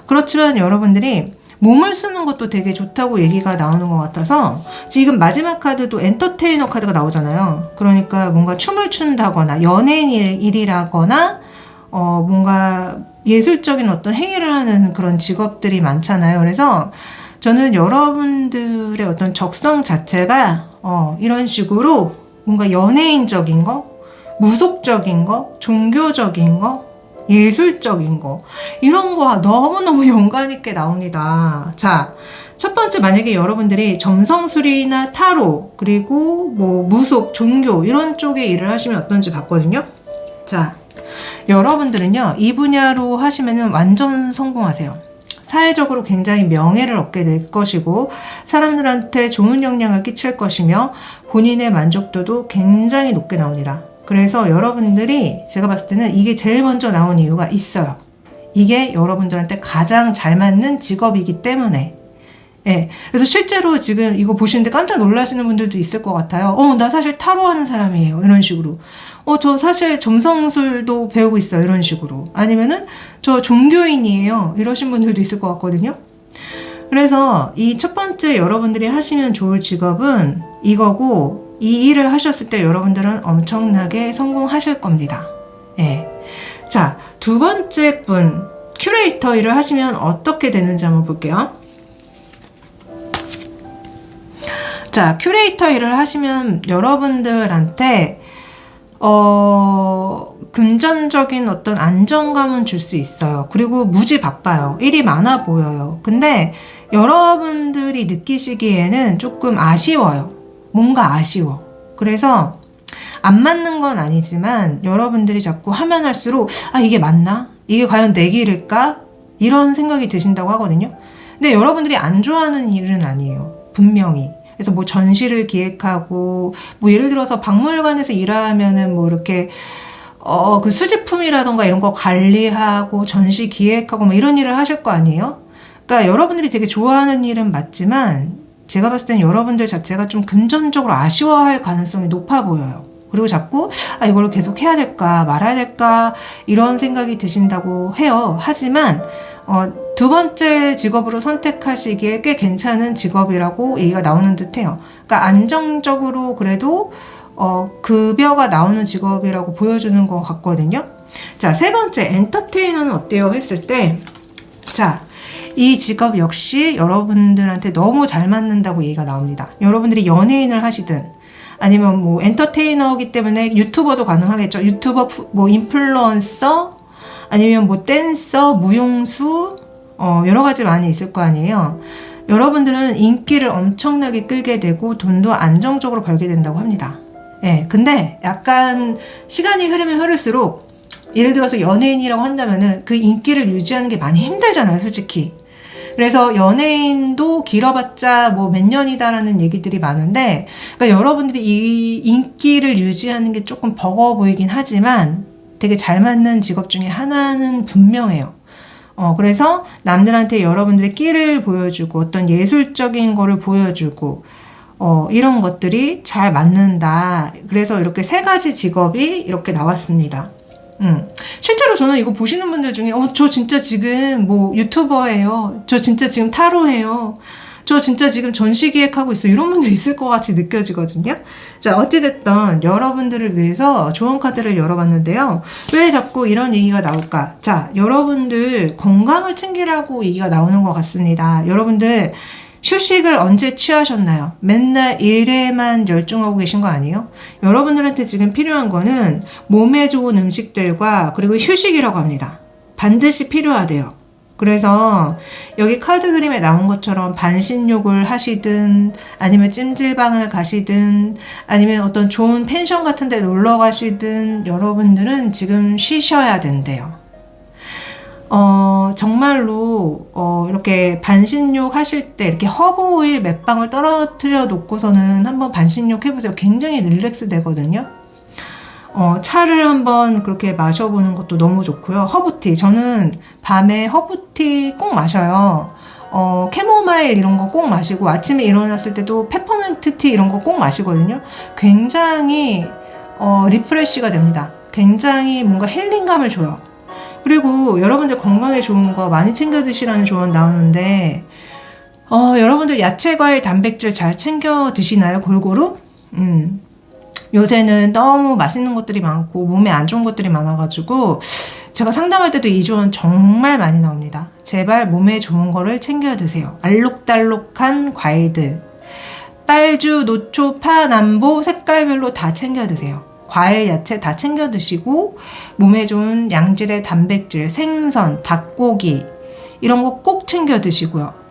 그렇지만 여러분들이 몸을 쓰는 것도 되게 좋다고 얘기가 나오는 것 같아서 지금 마지막 카드도 엔터테이너 카드가 나오잖아요. 그러니까 뭔가 춤을 춘다거나 연예인 일이라거나 뭔가 예술적인 어떤 행위를 하는 그런 직업들이 많잖아요. 그래서 저는 여러분들의 어떤 적성 자체가 이런 식으로 뭔가 연예인적인 거, 무속적인 거, 종교적인 거, 예술적인 거 이런 거 너무너무 연관 있게 나옵니다. 자, 첫 번째 만약에 여러분들이 점성술이나 타로 그리고 뭐 무속, 종교 이런 쪽의 일을 하시면 어떤지 봤거든요. 자, 여러분들은요 이 분야로 하시면은 완전 성공하세요. 사회적으로 굉장히 명예를 얻게 될 것이고 사람들한테 좋은 영향을 끼칠 것이며 본인의 만족도도 굉장히 높게 나옵니다. 그래서 여러분들이 제가 봤을 때는 이게 제일 먼저 나온 이유가 있어요. 이게 여러분들한테 가장 잘 맞는 직업이기 때문에. 예. 그래서 실제로 지금 이거 보시는데 깜짝 놀라시는 분들도 있을 것 같아요. 나 사실 타로 하는 사람이에요. 이런 식으로. 저 사실 점성술도 배우고 있어요. 이런 식으로. 아니면은 저 종교인이에요. 이러신 분들도 있을 것 같거든요. 그래서 이 첫 번째 여러분들이 하시면 좋을 직업은 이거고 이 일을 하셨을 때 여러분들은 엄청나게 성공하실 겁니다. 예. 자, 두 번째 분, 큐레이터 일을 하시면 어떻게 되는지 한번 볼게요. 자, 큐레이터 일을 하시면 여러분들한테 금전적인 어떤 안정감은 줄 수 있어요. 그리고 무지 바빠요. 일이 많아 보여요. 근데 여러분들이 느끼시기에는 조금 아쉬워요. 뭔가 아쉬워. 그래서 안 맞는 건 아니지만 여러분들이 자꾸 하면 할수록 이게 맞나? 이게 과연 내 길일까? 이런 생각이 드신다고 하거든요. 근데 여러분들이 안 좋아하는 일은 아니에요. 분명히. 그래서 뭐 전시를 기획하고 뭐 예를 들어서 박물관에서 일하면은 뭐 이렇게 그 수집품이라던가 이런 거 관리하고 전시 기획하고 뭐 이런 일을 하실 거 아니에요? 그러니까 여러분들이 되게 좋아하는 일은 맞지만 제가 봤을 땐 여러분들 자체가 좀 금전적으로 아쉬워할 가능성이 높아 보여요. 그리고 자꾸 이걸 계속 해야 될까 말아야 될까 이런 생각이 드신다고 해요. 하지만 두 번째 직업으로 선택하시기에 꽤 괜찮은 직업이라고 얘기가 나오는 듯 해요. 그러니까 안정적으로 그래도 급여가 나오는 직업이라고 보여주는 것 같거든요. 자, 세 번째, 엔터테이너는 어때요? 했을 때, 자, 이 직업 역시 여러분들한테 너무 잘 맞는다고 얘기가 나옵니다. 여러분들이 연예인을 하시든, 아니면 뭐 엔터테이너이기 때문에 유튜버도 가능하겠죠. 유튜버, 뭐 인플루언서, 아니면 뭐 댄서, 무용수, 여러 가지 많이 있을 거 아니에요. 여러분들은 인기를 엄청나게 끌게 되고 돈도 안정적으로 벌게 된다고 합니다. 예, 근데 약간 시간이 흐르면 흐를수록 예를 들어서 연예인이라고 한다면은 그 인기를 유지하는 게 많이 힘들잖아요, 솔직히. 그래서 연예인도 길어봤자 뭐 몇 년이다라는 얘기들이 많은데, 그러니까 여러분들이 이 인기를 유지하는 게 조금 버거워 보이긴 하지만 되게 잘 맞는 직업 중에 하나는 분명해요. 그래서 남들한테 여러분들의 끼를 보여주고 어떤 예술적인 거를 보여주고 이런 것들이 잘 맞는다. 그래서 이렇게 세 가지 직업이 이렇게 나왔습니다. 실제로 저는 이거 보시는 분들 중에 저 진짜 지금 뭐 유튜버예요. 저 진짜 지금 타로예요. 저 진짜 지금 전시기획하고 있어. 이런 분들 있을 것 같이 느껴지거든요. 자, 어찌됐든 여러분들을 위해서 좋은 카드를 열어봤는데요. 왜 자꾸 이런 얘기가 나올까? 자, 여러분들 건강을 챙기라고 얘기가 나오는 것 같습니다. 여러분들 휴식을 언제 취하셨나요? 맨날 일에만 열중하고 계신 거 아니에요? 여러분들한테 지금 필요한 거는 몸에 좋은 음식들과 그리고 휴식이라고 합니다. 반드시 필요하대요. 그래서 여기 카드 그림에 나온 것처럼 반신욕을 하시든 아니면 찜질방을 가시든 아니면 어떤 좋은 펜션 같은 데 놀러 가시든 여러분들은 지금 쉬셔야 된대요. 정말로 이렇게 반신욕 하실 때 이렇게 허브 오일 몇 방울 떨어뜨려 놓고서는 한번 반신욕 해보세요. 굉장히 릴렉스 되거든요. 차를 한번 그렇게 마셔보는 것도 너무 좋고요. 허브티. 저는 밤에 허브티 꼭 마셔요. 캐모마일 이런 거 꼭 마시고 아침에 일어났을 때도 페퍼민트 티 이런 거 꼭 마시거든요. 굉장히 리프레시가 됩니다. 굉장히 뭔가 힐링감을 줘요. 그리고 여러분들 건강에 좋은 거 많이 챙겨 드시라는 조언 나오는데 여러분들 야채, 과일, 단백질 잘 챙겨 드시나요? 골고루? 요새는 너무 맛있는 것들이 많고 몸에 안 좋은 것들이 많아가지고 제가 상담할 때도 이 조언 정말 많이 나옵니다. 제발 몸에 좋은 거를 챙겨 드세요. 알록달록한 과일들, 빨주, 노초, 파, 남보 색깔별로 다 챙겨 드세요. 과일, 야채 다 챙겨 드시고 몸에 좋은 양질의 단백질, 생선, 닭고기 이런 거 꼭 챙겨 드시고요.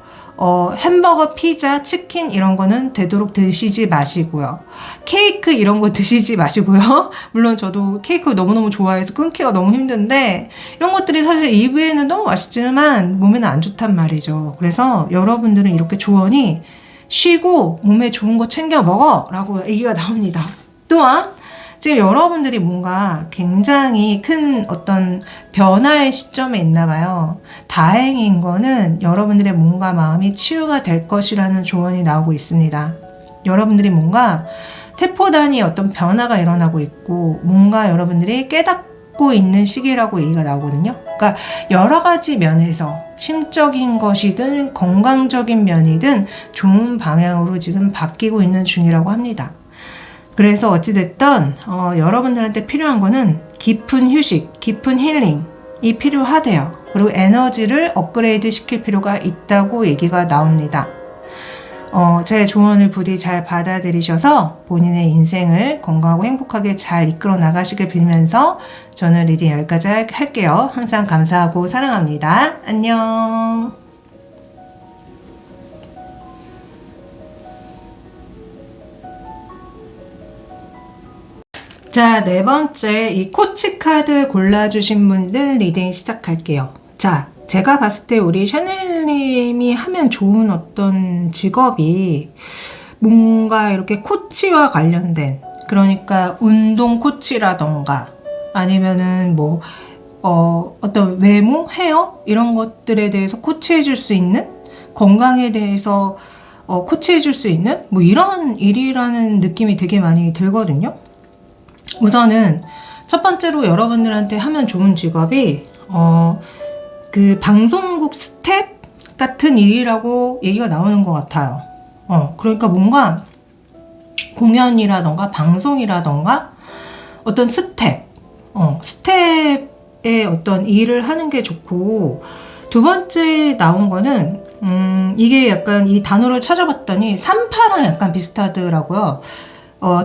햄버거, 피자, 치킨 이런 거는 되도록 드시지 마시고요. 케이크 이런 거 드시지 마시고요. 물론 저도 케이크 너무너무 좋아해서 끊기가 너무 힘든데 이런 것들이 사실 입에는 너무 맛있지만 몸에는 안 좋단 말이죠. 그래서 여러분들은 이렇게 조언이 쉬고 몸에 좋은 거 챙겨 먹어 라고 얘기가 나옵니다. 또한 지금 여러분들이 뭔가 굉장히 큰 어떤 변화의 시점에 있나 봐요. 다행인 거는 여러분들의 몸과 마음이 치유가 될 것이라는 조언이 나오고 있습니다. 여러분들이 뭔가 태포단위 어떤 변화가 일어나고 있고 뭔가 여러분들이 깨닫고 있는 시기라고 얘기가 나오거든요. 그러니까 여러 가지 면에서 심적인 것이든 건강적인 면이든 좋은 방향으로 지금 바뀌고 있는 중이라고 합니다. 그래서 어찌됐든 여러분들한테 필요한 거는 깊은 휴식, 깊은 힐링이 필요하대요. 그리고 에너지를 업그레이드 시킬 필요가 있다고 얘기가 나옵니다. 제 조언을 부디 잘 받아들이셔서 본인의 인생을 건강하고 행복하게 잘 이끌어 나가시길 빌면서 저는 리딩 여기까지 할게요. 항상 감사하고 사랑합니다. 안녕. 자, 네 번째 이 코치 카드 골라주신 분들 리딩 시작할게요. 자, 제가 봤을 때 우리 샤넬님이 하면 좋은 어떤 직업이 뭔가 이렇게 코치와 관련된, 그러니까 운동 코치라던가 아니면은 뭐 어떤 외모, 헤어 이런 것들에 대해서 코치해 줄 수 있는, 건강에 대해서 코치해 줄 수 있는 뭐 이런 일이라는 느낌이 되게 많이 들거든요. 우선은 첫 번째로 여러분들한테 하면 좋은 직업이 그 방송국 스텝 같은 일이라고 얘기가 나오는 것 같아요. 그러니까 뭔가 공연이라던가 방송이라던가 어떤 스텝의 어떤 일을 하는 게 좋고, 두 번째 나온 거는 이게 약간 이 단어를 찾아봤더니 산파랑 약간 비슷하더라고요.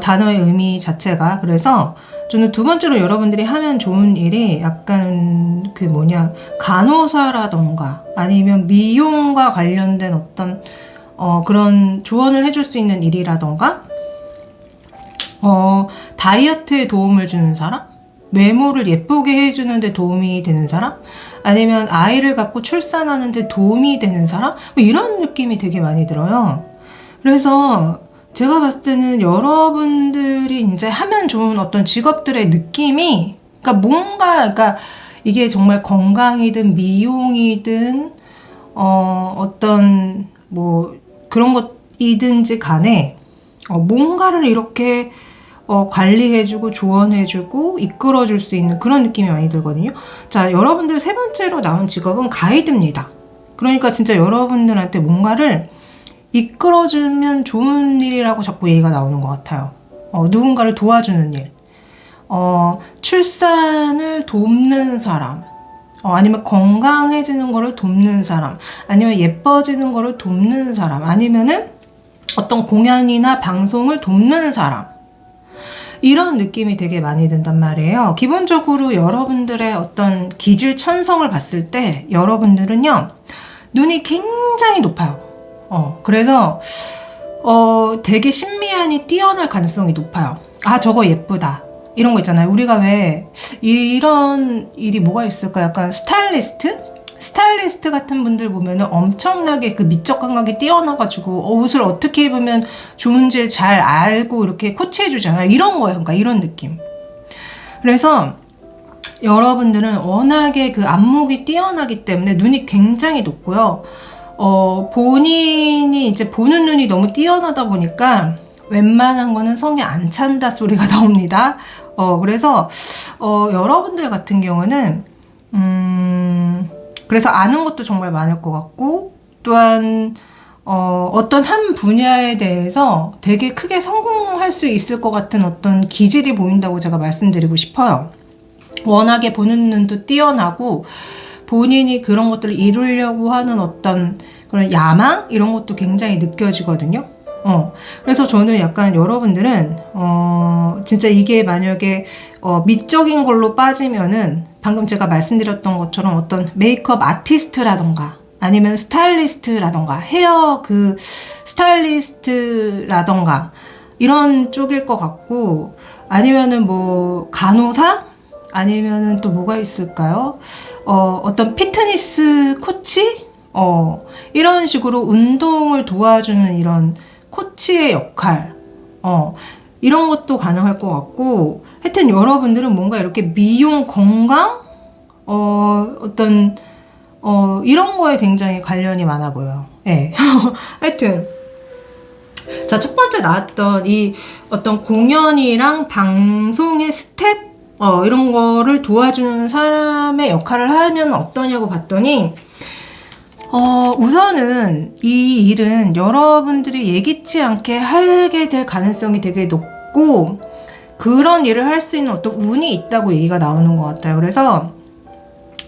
단어의 의미 자체가. 그래서 저는 두 번째로 여러분들이 하면 좋은 일이 약간 간호사라던가 아니면 미용과 관련된 어떤 그런 조언을 해줄 수 있는 일이라던가 다이어트에 도움을 주는 사람, 외모를 예쁘게 해주는데 도움이 되는 사람, 아니면 아이를 갖고 출산하는데 도움이 되는 사람, 뭐 이런 느낌이 되게 많이 들어요. 그래서 제가 봤을 때는 여러분들이 이제 하면 좋은 어떤 직업들의 느낌이, 그러니까 이게 정말 건강이든 미용이든 어떤 뭐 그런 것이든지 간에 뭔가를 이렇게 관리해주고 조언해주고 이끌어줄 수 있는 그런 느낌이 많이 들거든요. 자, 여러분들 세 번째로 나온 직업은 가이드입니다. 그러니까 진짜 여러분들한테 뭔가를 이끌어주면 좋은 일이라고 자꾸 얘기가 나오는 것 같아요. 누군가를 도와주는 일, 출산을 돕는 사람, 아니면 건강해지는 거를 돕는 사람, 아니면 예뻐지는 거를 돕는 사람, 아니면은 어떤 공연이나 방송을 돕는 사람, 이런 느낌이 되게 많이 든단 말이에요. 기본적으로 여러분들의 어떤 기질 천성을 봤을 때 여러분들은요, 눈이 굉장히 높아요. 그래서 되게 신미한이 뛰어날 가능성이 높아요. 아, 저거 예쁘다, 이런 거 있잖아요. 우리가 왜 이런 일이 뭐가 있을까? 약간 스타일리스트 같은 분들 보면은 엄청나게 그 미적 감각이 뛰어나가지고 옷을 어떻게 입으면 좋은지를 잘 알고 이렇게 코치해주잖아요. 이런 거예요. 그러니까 이런 느낌. 그래서 여러분들은 워낙에 그 안목이 뛰어나기 때문에 눈이 굉장히 높고요. 본인이 이제 보는 눈이 너무 뛰어나다 보니까 웬만한 거는 성에 안 찬다 소리가 나옵니다. 그래서 여러분들 같은 경우는 그래서 아는 것도 정말 많을 것 같고, 또한 어떤 한 분야에 대해서 되게 크게 성공할 수 있을 것 같은 어떤 기질이 보인다고 제가 말씀드리고 싶어요. 워낙에 보는 눈도 뛰어나고 본인이 그런 것들을 이루려고 하는 어떤 그런 야망? 이런 것도 굉장히 느껴지거든요. 그래서 저는 약간 여러분들은 진짜 이게 만약에 미적인 걸로 빠지면은 방금 제가 말씀드렸던 것처럼 어떤 메이크업 아티스트라던가 아니면 스타일리스트라던가 헤어 그 스타일리스트라던가 이런 쪽일 것 같고, 아니면은 뭐 간호사? 아니면은 또 뭐가 있을까요? 어떤 피트니스 코치? 이런 식으로 운동을 도와주는 이런 코치의 역할, 이런 것도 가능할 것 같고, 하여튼 여러분들은 뭔가 이렇게 미용, 건강, 이런 거에 굉장히 관련이 많아 보여요. 예. 하여튼. 자, 첫 번째 나왔던 이 어떤 공연이랑 방송의 스텝, 이런 거를 도와주는 사람의 역할을 하면 어떠냐고 봤더니, 우선은 이 일은 여러분들이 예기치 않게 하게 될 가능성이 되게 높고, 그런 일을 할 수 있는 어떤 운이 있다고 얘기가 나오는 것 같아요. 그래서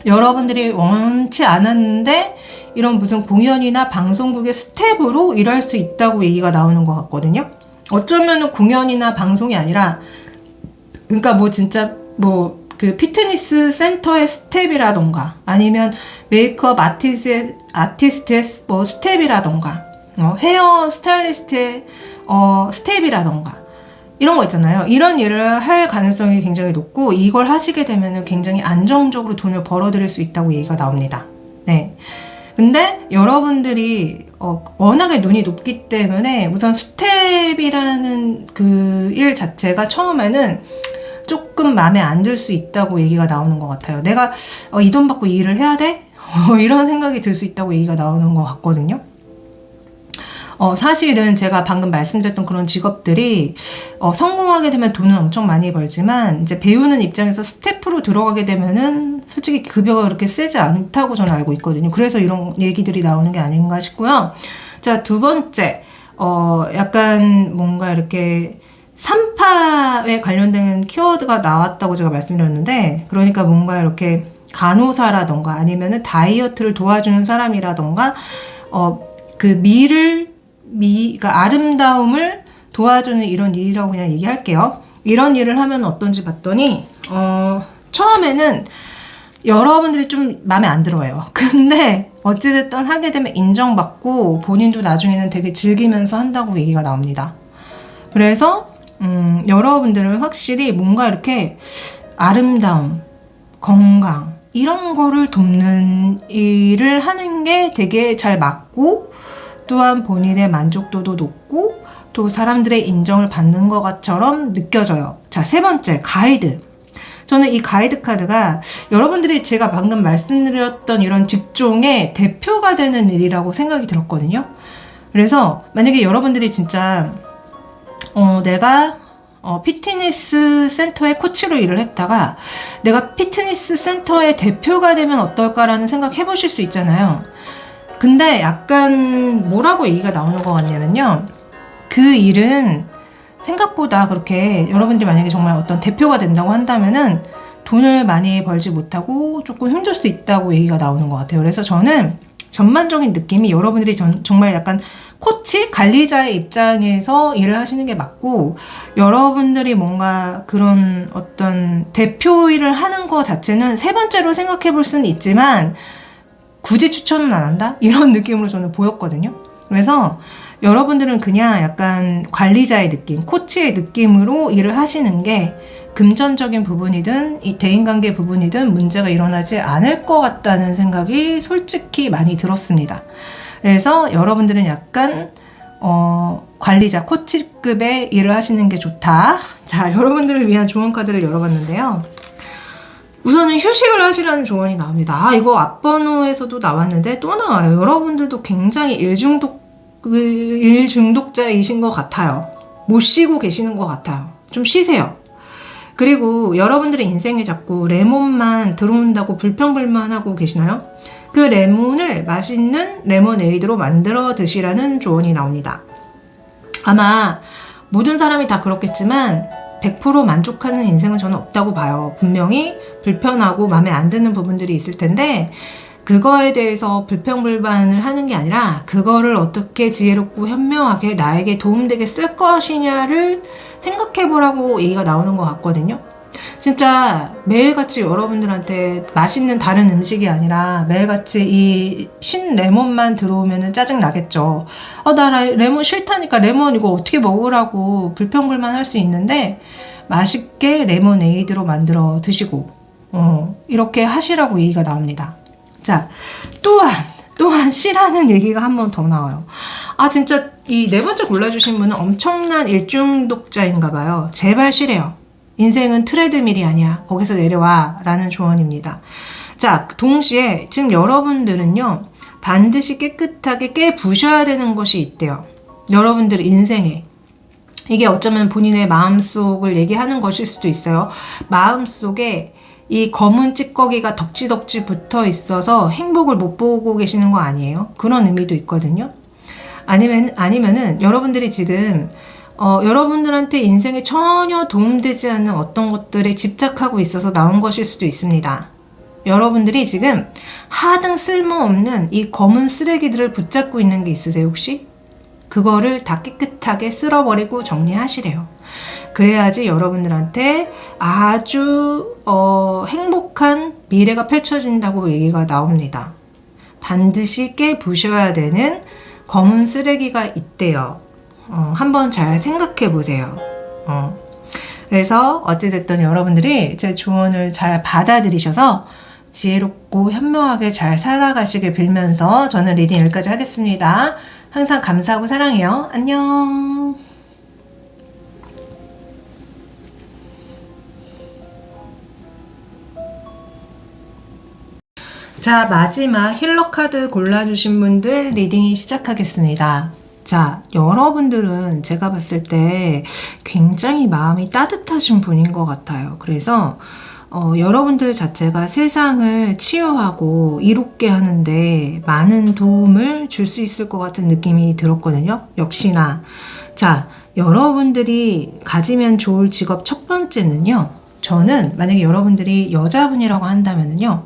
여러분들이 원치 않았는데 이런 무슨 공연이나 방송국의 스텝으로 일할 수 있다고 얘기가 나오는 것 같거든요. 어쩌면은 공연이나 방송이 아니라, 그러니까 뭐 진짜 뭐 그 피트니스 센터의 스텝이라던가 아니면 메이크업 아티스트의 뭐 스텝이라던가 헤어 스타일리스트의 스텝이라던가 이런 거 있잖아요. 이런 일을 할 가능성이 굉장히 높고, 이걸 하시게 되면 굉장히 안정적으로 돈을 벌어들일 수 있다고 얘기가 나옵니다. 네. 근데 여러분들이 워낙에 눈이 높기 때문에 우선 스텝이라는 그 일 자체가 처음에는 조금 마음에 안 들 수 있다고 얘기가 나오는 것 같아요. 내가 이 돈 받고 이 일을 해야 돼? 이런 생각이 들 수 있다고 얘기가 나오는 것 같거든요. 사실은 제가 방금 말씀드렸던 그런 직업들이 성공하게 되면 돈은 엄청 많이 벌지만, 이제 배우는 입장에서 스태프로 들어가게 되면은 솔직히 급여가 그렇게 세지 않다고 저는 알고 있거든요. 그래서 이런 얘기들이 나오는 게 아닌가 싶고요. 자, 두 번째, 약간 뭔가 이렇게 3파에 관련된 키워드가 나왔다고 제가 말씀드렸는데, 그러니까 뭔가 이렇게 간호사라던가 아니면은 다이어트를 도와주는 사람이라던가, 그 그러니까 아름다움을 도와주는 이런 일이라고 그냥 얘기할게요. 이런 일을 하면 어떤지 봤더니, 처음에는 여러분들이 좀 마음에 안 들어요. 근데 어찌됐든 하게 되면 인정받고 본인도 나중에는 되게 즐기면서 한다고 얘기가 나옵니다. 그래서 여러분들은 확실히 뭔가 이렇게 아름다움, 건강 이런 거를 돕는 일을 하는 게 되게 잘 맞고, 또한 본인의 만족도도 높고 또 사람들의 인정을 받는 것처럼 느껴져요. 자, 세 번째, 가이드. 저는 이 가이드 카드가 여러분들이 제가 방금 말씀드렸던 이런 직종의 대표가 되는 일이라고 생각이 들었거든요. 그래서 만약에 여러분들이 진짜 내가 피트니스 센터의 코치로 일을 했다가 내가 피트니스 센터의 대표가 되면 어떨까라는 생각 해보실 수 있잖아요. 근데 약간 뭐라고 얘기가 나오는 것 같냐면요, 그 일은 생각보다 그렇게 여러분들이 만약에 정말 어떤 대표가 된다고 한다면은 돈을 많이 벌지 못하고 조금 힘들 수 있다고 얘기가 나오는 것 같아요. 그래서 저는 전반적인 느낌이 여러분들이 정말 약간 코치, 관리자의 입장에서 일을 하시는 게 맞고, 여러분들이 뭔가 그런 어떤 대표 일을 하는 거 자체는 세 번째로 생각해 볼 수는 있지만 굳이 추천은 안 한다? 이런 느낌으로 저는 보였거든요. 그래서 여러분들은 그냥 약간 관리자의 느낌, 코치의 느낌으로 일을 하시는 게 금전적인 부분이든 이 대인관계 부분이든 문제가 일어나지 않을 것 같다는 생각이 솔직히 많이 들었습니다. 그래서 여러분들은 약간 관리자, 코치급의 일을 하시는 게 좋다. 자, 여러분들을 위한 조언 카드를 열어봤는데요. 우선은 휴식을 하시라는 조언이 나옵니다. 이거 앞번호에서도 나왔는데 또 나와요. 여러분들도 굉장히 일중독자이신 것 같아요. 못 쉬고 계시는 것 같아요. 좀 쉬세요. 그리고 여러분들의 인생에 자꾸 레몬만 들어온다고 불평불만하고 계시나요? 그 레몬을 맛있는 레모네이드로 만들어 드시라는 조언이 나옵니다. 아마 모든 사람이 다 그렇겠지만 100% 만족하는 인생은 저는 없다고 봐요. 분명히 불편하고 마음에 안 드는 부분들이 있을 텐데, 그거에 대해서 불평불만을 하는 게 아니라 그거를 어떻게 지혜롭고 현명하게 나에게 도움되게 쓸 것이냐를 생각해 보라고 얘기가 나오는 것 같거든요. 진짜 매일같이 여러분들한테 맛있는 다른 음식이 아니라 매일같이 이 신레몬만 들어오면 짜증 나겠죠. 나 레몬 싫다니까, 레몬 이거 어떻게 먹으라고 불평불만 할 수 있는데, 맛있게 레모네이드로 만들어 드시고 이렇게 하시라고 얘기가 나옵니다. 자, 또한 쉬라는 얘기가 한 번 더 나와요. 진짜 이 네 번째 골라주신 분은 엄청난 일중독자인가 봐요. 제발 쉬래요. 인생은 트레드밀이 아니야. 거기서 내려와 라는 조언입니다. 자, 동시에 지금 여러분들은요, 반드시 깨끗하게 깨부셔야 되는 것이 있대요. 여러분들 인생에. 이게 어쩌면 본인의 마음속을 얘기하는 것일 수도 있어요. 마음속에 이 검은 찌꺼기가 덕지덕지 붙어 있어서 행복을 못 보고 계시는 거 아니에요? 그런 의미도 있거든요. 아니면은 여러분들이 지금 여러분들한테 인생에 전혀 도움되지 않는 어떤 것들에 집착하고 있어서 나온 것일 수도 있습니다. 여러분들이 지금 하등 쓸모없는 이 검은 쓰레기들을 붙잡고 있는 게 있으세요, 혹시? 그거를 다 깨끗하게 쓸어버리고 정리하시래요. 그래야지 여러분들한테 아주 행복한 미래가 펼쳐진다고 얘기가 나옵니다. 반드시 깨부셔야 되는 검은 쓰레기가 있대요. 한번 잘 생각해 보세요. 그래서 어찌됐든 여러분들이 제 조언을 잘 받아들이셔서 지혜롭고 현명하게 잘 살아가시길 빌면서 저는 리딩 여기까지 하겠습니다. 항상 감사하고 사랑해요. 안녕. 자, 마지막 힐러 카드 골라주신 분들 리딩이 시작하겠습니다. 자, 여러분들은 제가 봤을 때 굉장히 마음이 따뜻하신 분인 것 같아요. 그래서 여러분들 자체가 세상을 치유하고 이롭게 하는데 많은 도움을 줄 수 있을 것 같은 느낌이 들었거든요. 역시나. 자, 여러분들이 가지면 좋을 직업 첫 번째는요. 저는 만약에 여러분들이 여자분이라고 한다면요.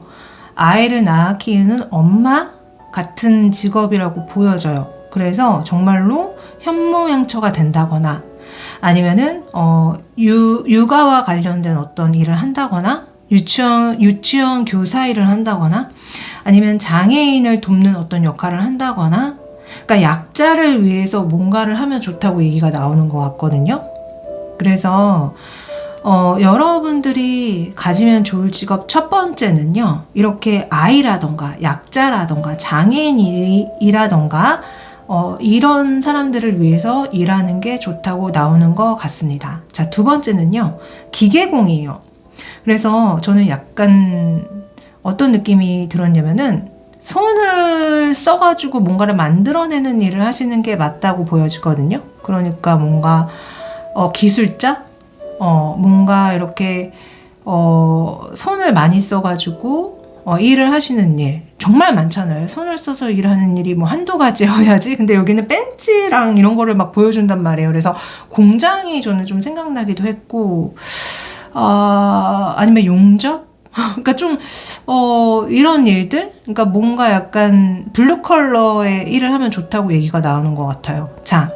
아이를 낳아 키우는 엄마 같은 직업이라고 보여져요. 그래서 정말로 현모양처가 된다거나 아니면은 육아와 관련된 어떤 일을 한다거나 유치원 교사 일을 한다거나 아니면 장애인을 돕는 어떤 역할을 한다거나 그러니까 약자를 위해서 뭔가를 하면 좋다고 얘기가 나오는 것 같거든요. 그래서 여러분들이 가지면 좋을 직업 첫 번째는요. 이렇게 아이라던가 약자라던가 장애인이라던가 이런 사람들을 위해서 일하는 게 좋다고 나오는 것 같습니다. 자, 두 번째는요. 기계공이에요. 그래서 저는 약간 어떤 느낌이 들었냐면은 손을 써가지고 뭔가를 만들어내는 일을 하시는 게 맞다고 보여지거든요. 그러니까 뭔가 기술자? 뭔가 이렇게 손을 많이 써가지고 일을 하시는 일 정말 많잖아요. 손을 써서 일하는 일이 뭐 한두 가지여야지. 근데 여기는 벤치랑 이런 거를 막 보여준단 말이에요. 그래서 공장이 저는 좀 생각나기도 했고 아니면 용접? 그러니까 좀 이런 일들? 그러니까 뭔가 약간 블루 컬러의 일을 하면 좋다고 얘기가 나오는 것 같아요. 자,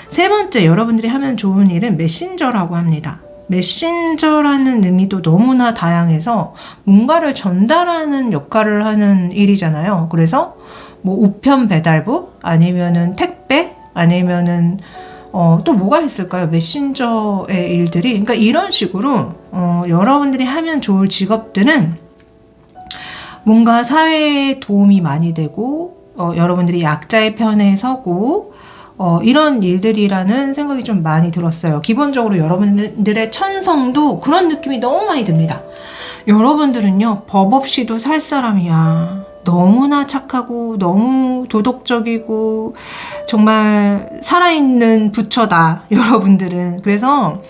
세 번째 여러분들이 하면 좋은 일은 메신저라고 합니다. 메신저라는 의미도 너무나 다양해서 뭔가를 전달하는 역할을 하는 일이잖아요. 그래서 뭐 우편 배달부 아니면은 택배 아니면은 또 뭐가 있을까요? 메신저의 일들이. 그러니까 이런 식으로 여러분들이 하면 좋을 직업들은 뭔가 사회에 도움이 많이 되고 여러분들이 약자의 편에 서고 이런 일들이라는 생각이 좀 많이 들었어요. 기본적으로 여러분들의 천성도 그런 느낌이 너무 많이 듭니다. 여러분들은요, 법 없이도 살 사람이야. 너무나 착하고 너무 도덕적이고 정말 살아있는 부처다. 여러분들은. 그래서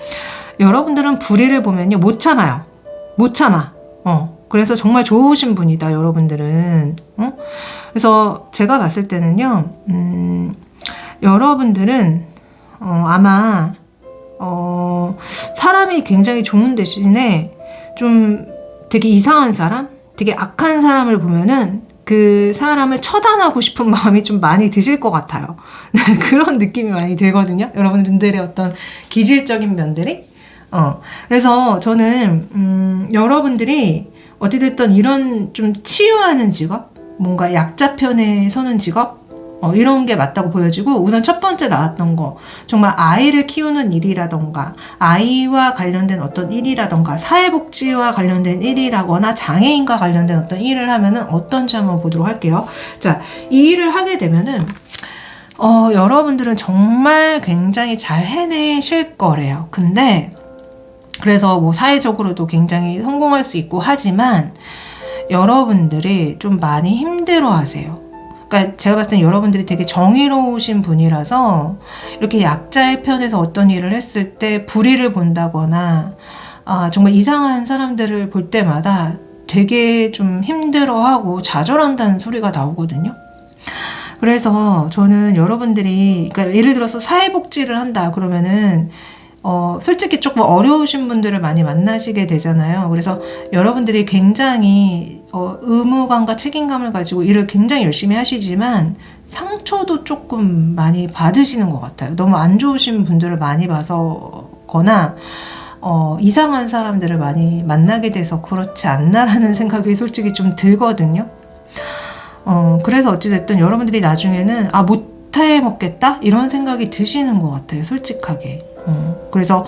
여러분들은 불의를 보면요, 못 참아요. 못 참아. 그래서 정말 좋으신 분이다. 여러분들은. 그래서 제가 봤을 때는요, 여러분들은 아마 사람이 굉장히 좋은 대신에 좀 되게 이상한 사람, 되게 악한 사람을 보면은 그 사람을 처단하고 싶은 마음이 좀 많이 드실 것 같아요. 그런 느낌이 많이 들거든요. 여러분들의 어떤 기질적인 면들이. 그래서 저는 여러분들이 어찌됐든 이런 좀 치유하는 직업, 뭔가 약자 편에 서는 직업, 이런 게 맞다고 보여지고, 우선 첫 번째 나왔던 거, 정말 아이를 키우는 일이라던가 아이와 관련된 어떤 일이라던가 사회복지와 관련된 일이라거나 장애인과 관련된 어떤 일을 하면은 어떤지 한번 보도록 할게요. 자, 이 일을 하게 되면은 여러분들은 정말 굉장히 잘 해내실 거래요. 근데 그래서 뭐 사회적으로도 굉장히 성공할 수 있고 하지만 여러분들이 좀 많이 힘들어 하세요. 그러니까 제가 봤을 땐 여러분들이 되게 정의로우신 분이라서 이렇게 약자의 편에서 어떤 일을 했을 때 불의를 본다거나 정말 이상한 사람들을 볼 때마다 되게 좀 힘들어하고 좌절한다는 소리가 나오거든요. 그래서 저는 여러분들이, 그러니까 예를 들어서 사회복지를 한다 그러면은 솔직히 조금 어려우신 분들을 많이 만나시게 되잖아요. 그래서 여러분들이 굉장히 의무감과 책임감을 가지고 일을 굉장히 열심히 하시지만 상처도 조금 많이 받으시는 것 같아요. 너무 안 좋으신 분들을 많이 봐서거나 이상한 사람들을 많이 만나게 돼서 그렇지 않나라는 생각이 솔직히 좀 들거든요. 그래서 어찌됐든 여러분들이 나중에는 못해 먹겠다? 이런 생각이 드시는 것 같아요. 솔직하게. 그래서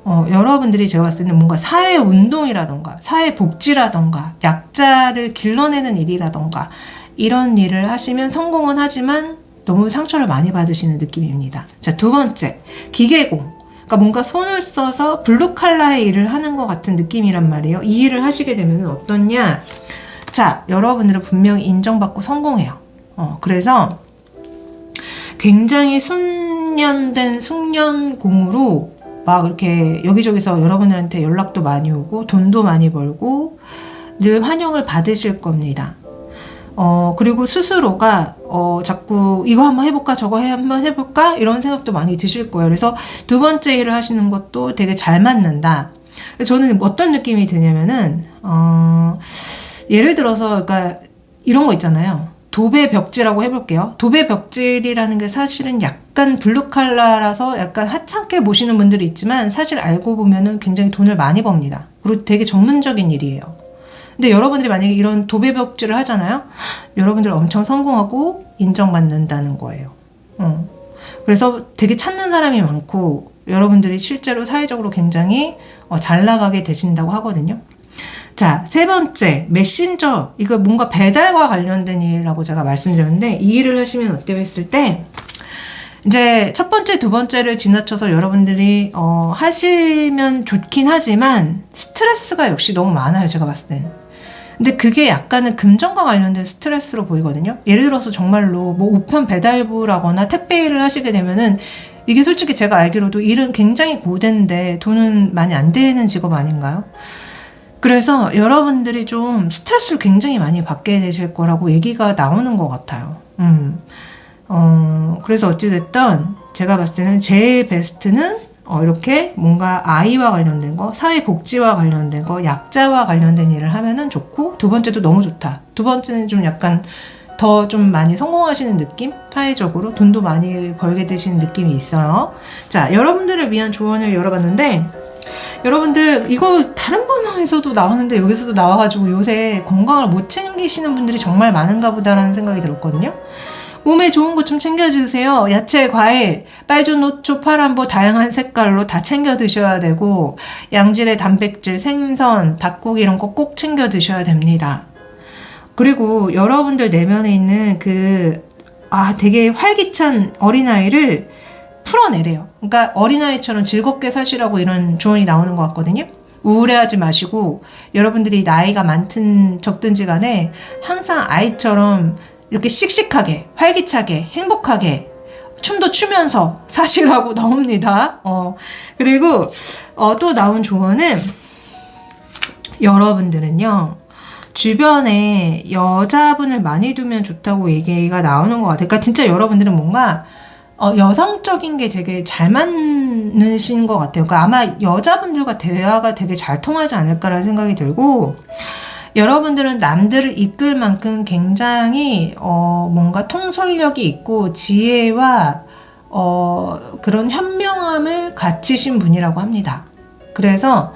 여러분들이 제가 봤을 때는 뭔가 사회운동이라던가 사회복지라던가 약자를 길러내는 일이라던가 이런 일을 하시면 성공은 하지만 너무 상처를 많이 받으시는 느낌입니다. 자, 두 번째, 기계공. 그러니까 뭔가 손을 써서 블루칼라의 일을 하는 것 같은 느낌이란 말이에요. 이 일을 하시게 되면 어떻냐? 자, 여러분들은 분명히 인정받고 성공해요. 그래서 굉장히 숙련된 숙련공으로 막 이렇게 여기저기서 여러분들한테 연락도 많이 오고 돈도 많이 벌고 늘 환영을 받으실 겁니다. 그리고 스스로가 자꾸 이거 한번 해볼까 저거 한번 해볼까 이런 생각도 많이 드실 거예요. 그래서 두 번째 일을 하시는 것도 되게 잘 맞는다. 저는 어떤 느낌이 드냐면은 예를 들어서 그러니까 이런 거 있잖아요. 도배 벽지라고 해볼게요. 도배 벽지라는 게 사실은 약간 블루칼라라서 약간 하찮게 보시는 분들이 있지만 사실 알고 보면은 굉장히 돈을 많이 법니다. 그리고 되게 전문적인 일이에요. 근데 여러분들이 만약에 이런 도배 벽지를 하잖아요. 여러분들 엄청 성공하고 인정받는다는 거예요. 그래서 되게 찾는 사람이 많고 여러분들이 실제로 사회적으로 굉장히 잘 나가게 되신다고 하거든요. 자, 세 번째, 메신저. 이거 뭔가 배달과 관련된 일이라고 제가 말씀드렸는데 이 일을 하시면 어때요 했을 때 이제 첫 번째, 두 번째를 지나쳐서 여러분들이 하시면 좋긴 하지만 스트레스가 역시 너무 많아요. 제가 봤을 땐. 근데 그게 약간은 금전과 관련된 스트레스로 보이거든요. 예를 들어서 정말로 뭐 우편 배달부라거나 택배 일을 하시게 되면은 이게 솔직히 제가 알기로도 일은 굉장히 고된데 돈은 많이 안 되는 직업 아닌가요? 그래서 여러분들이 좀 스트레스를 굉장히 많이 받게 되실 거라고 얘기가 나오는 것 같아요. 그래서 어찌됐든 제가 봤을 때는 제일 베스트는 이렇게 뭔가 아이와 관련된 거, 사회복지와 관련된 거, 약자와 관련된 일을 하면은 좋고, 두 번째도 너무 좋다. 두 번째는 좀 약간 더 좀 많이 성공하시는 느낌? 사회적으로 돈도 많이 벌게 되시는 느낌이 있어요. 자, 여러분들을 위한 조언을 열어봤는데 여러분들 이거 다른 번호에서도 나왔는데 여기서도 나와가지고 요새 건강을 못 챙기시는 분들이 정말 많은가 보다라는 생각이 들었거든요. 몸에 좋은 것 좀 챙겨주세요. 야채, 과일, 빨주, 노초, 파란보 다양한 색깔로 다 챙겨 드셔야 되고 양질의 단백질, 생선, 닭고기 이런 거 꼭 챙겨 드셔야 됩니다. 그리고 여러분들 내면에 있는 되게 활기찬 어린아이를 풀어내래요. 그러니까 어린아이처럼 즐겁게 사시라고 이런 조언이 나오는 것 같거든요. 우울해하지 마시고 여러분들이 나이가 많든 적든지 간에 항상 아이처럼 이렇게 씩씩하게, 활기차게, 행복하게 춤도 추면서 사시라고 나옵니다. 그리고 또 나온 조언은 여러분들은요. 주변에 여자분을 많이 두면 좋다고 얘기가 나오는 것 같아요. 그러니까 진짜 여러분들은 뭔가 여성적인 게 되게 잘 맞으신 것 같아요. 그러니까 아마 여자분들과 대화가 되게 잘 통하지 않을까라는 생각이 들고 여러분들은 남들을 이끌 만큼 굉장히 뭔가 통솔력이 있고 지혜와 그런 현명함을 갖추신 분이라고 합니다. 그래서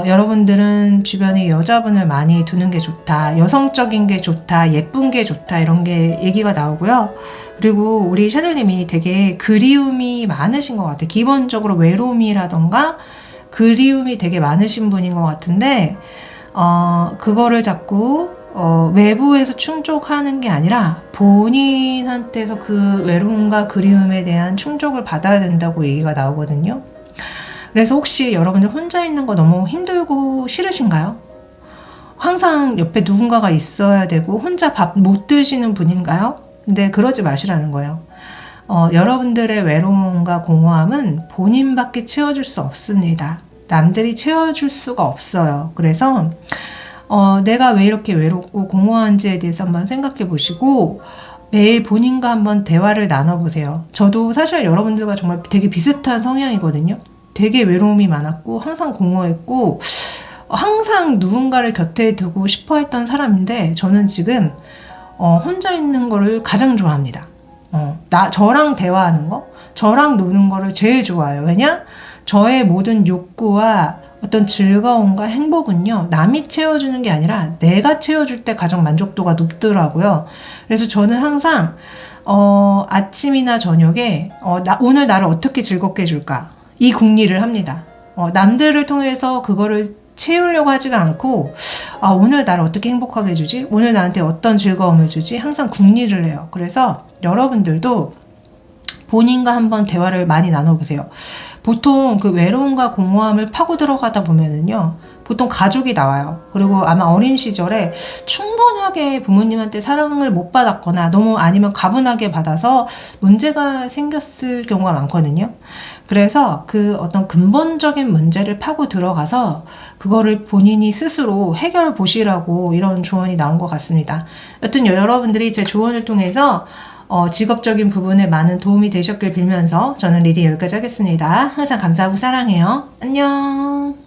여러분들은 주변에 여자분을 많이 두는 게 좋다. 여성적인 게 좋다. 예쁜 게 좋다. 이런 게 얘기가 나오고요. 그리고 우리 샤넬님이 되게 그리움이 많으신 것 같아요. 기본적으로 외로움이라던가 그리움이 되게 많으신 분인 것 같은데 그거를 자꾸 외부에서 충족하는 게 아니라 본인한테서 그 외로움과 그리움에 대한 충족을 받아야 된다고 얘기가 나오거든요. 그래서 혹시 여러분들 혼자 있는 거 너무 힘들고 싫으신가요? 항상 옆에 누군가가 있어야 되고 혼자 밥 못 드시는 분인가요? 근데 그러지 마시라는 거예요. 여러분들의 외로움과 공허함은 본인밖에 채워줄 수 없습니다. 남들이 채워줄 수가 없어요. 그래서 내가 왜 이렇게 외롭고 공허한지에 대해서 한번 생각해 보시고 매일 본인과 한번 대화를 나눠보세요. 저도 사실 여러분들과 정말 되게 비슷한 성향이거든요. 되게 외로움이 많았고 항상 공허했고 항상 누군가를 곁에 두고 싶어 했던 사람인데 저는 지금 혼자 있는 거를 가장 좋아합니다. 저랑 대화하는 거, 저랑 노는 거를 제일 좋아해요. 왜냐? 저의 모든 욕구와 어떤 즐거움과 행복은요, 남이 채워주는 게 아니라 내가 채워줄 때 가장 만족도가 높더라고요. 그래서 저는 항상 아침이나 저녁에 오늘 나를 어떻게 즐겁게 해줄까? 이 궁리를 합니다. 남들을 통해서 그거를 채우려고 하지가 않고 오늘 나를 어떻게 행복하게 해주지? 오늘 나한테 어떤 즐거움을 주지? 항상 궁리를 해요. 그래서 여러분들도 본인과 한번 대화를 많이 나눠보세요. 보통 그 외로움과 공허함을 파고 들어가다 보면은요, 보통 가족이 나와요. 그리고 아마 어린 시절에 충분하게 부모님한테 사랑을 못 받았거나 너무 아니면 가분하게 받아서 문제가 생겼을 경우가 많거든요. 그래서 그 어떤 근본적인 문제를 파고 들어가서 그거를 본인이 스스로 해결 보시라고 이런 조언이 나온 것 같습니다. 여튼 여러분들이 제 조언을 통해서 직업적인 부분에 많은 도움이 되셨길 빌면서 저는 리딩 여기까지 하겠습니다. 항상 감사하고 사랑해요. 안녕.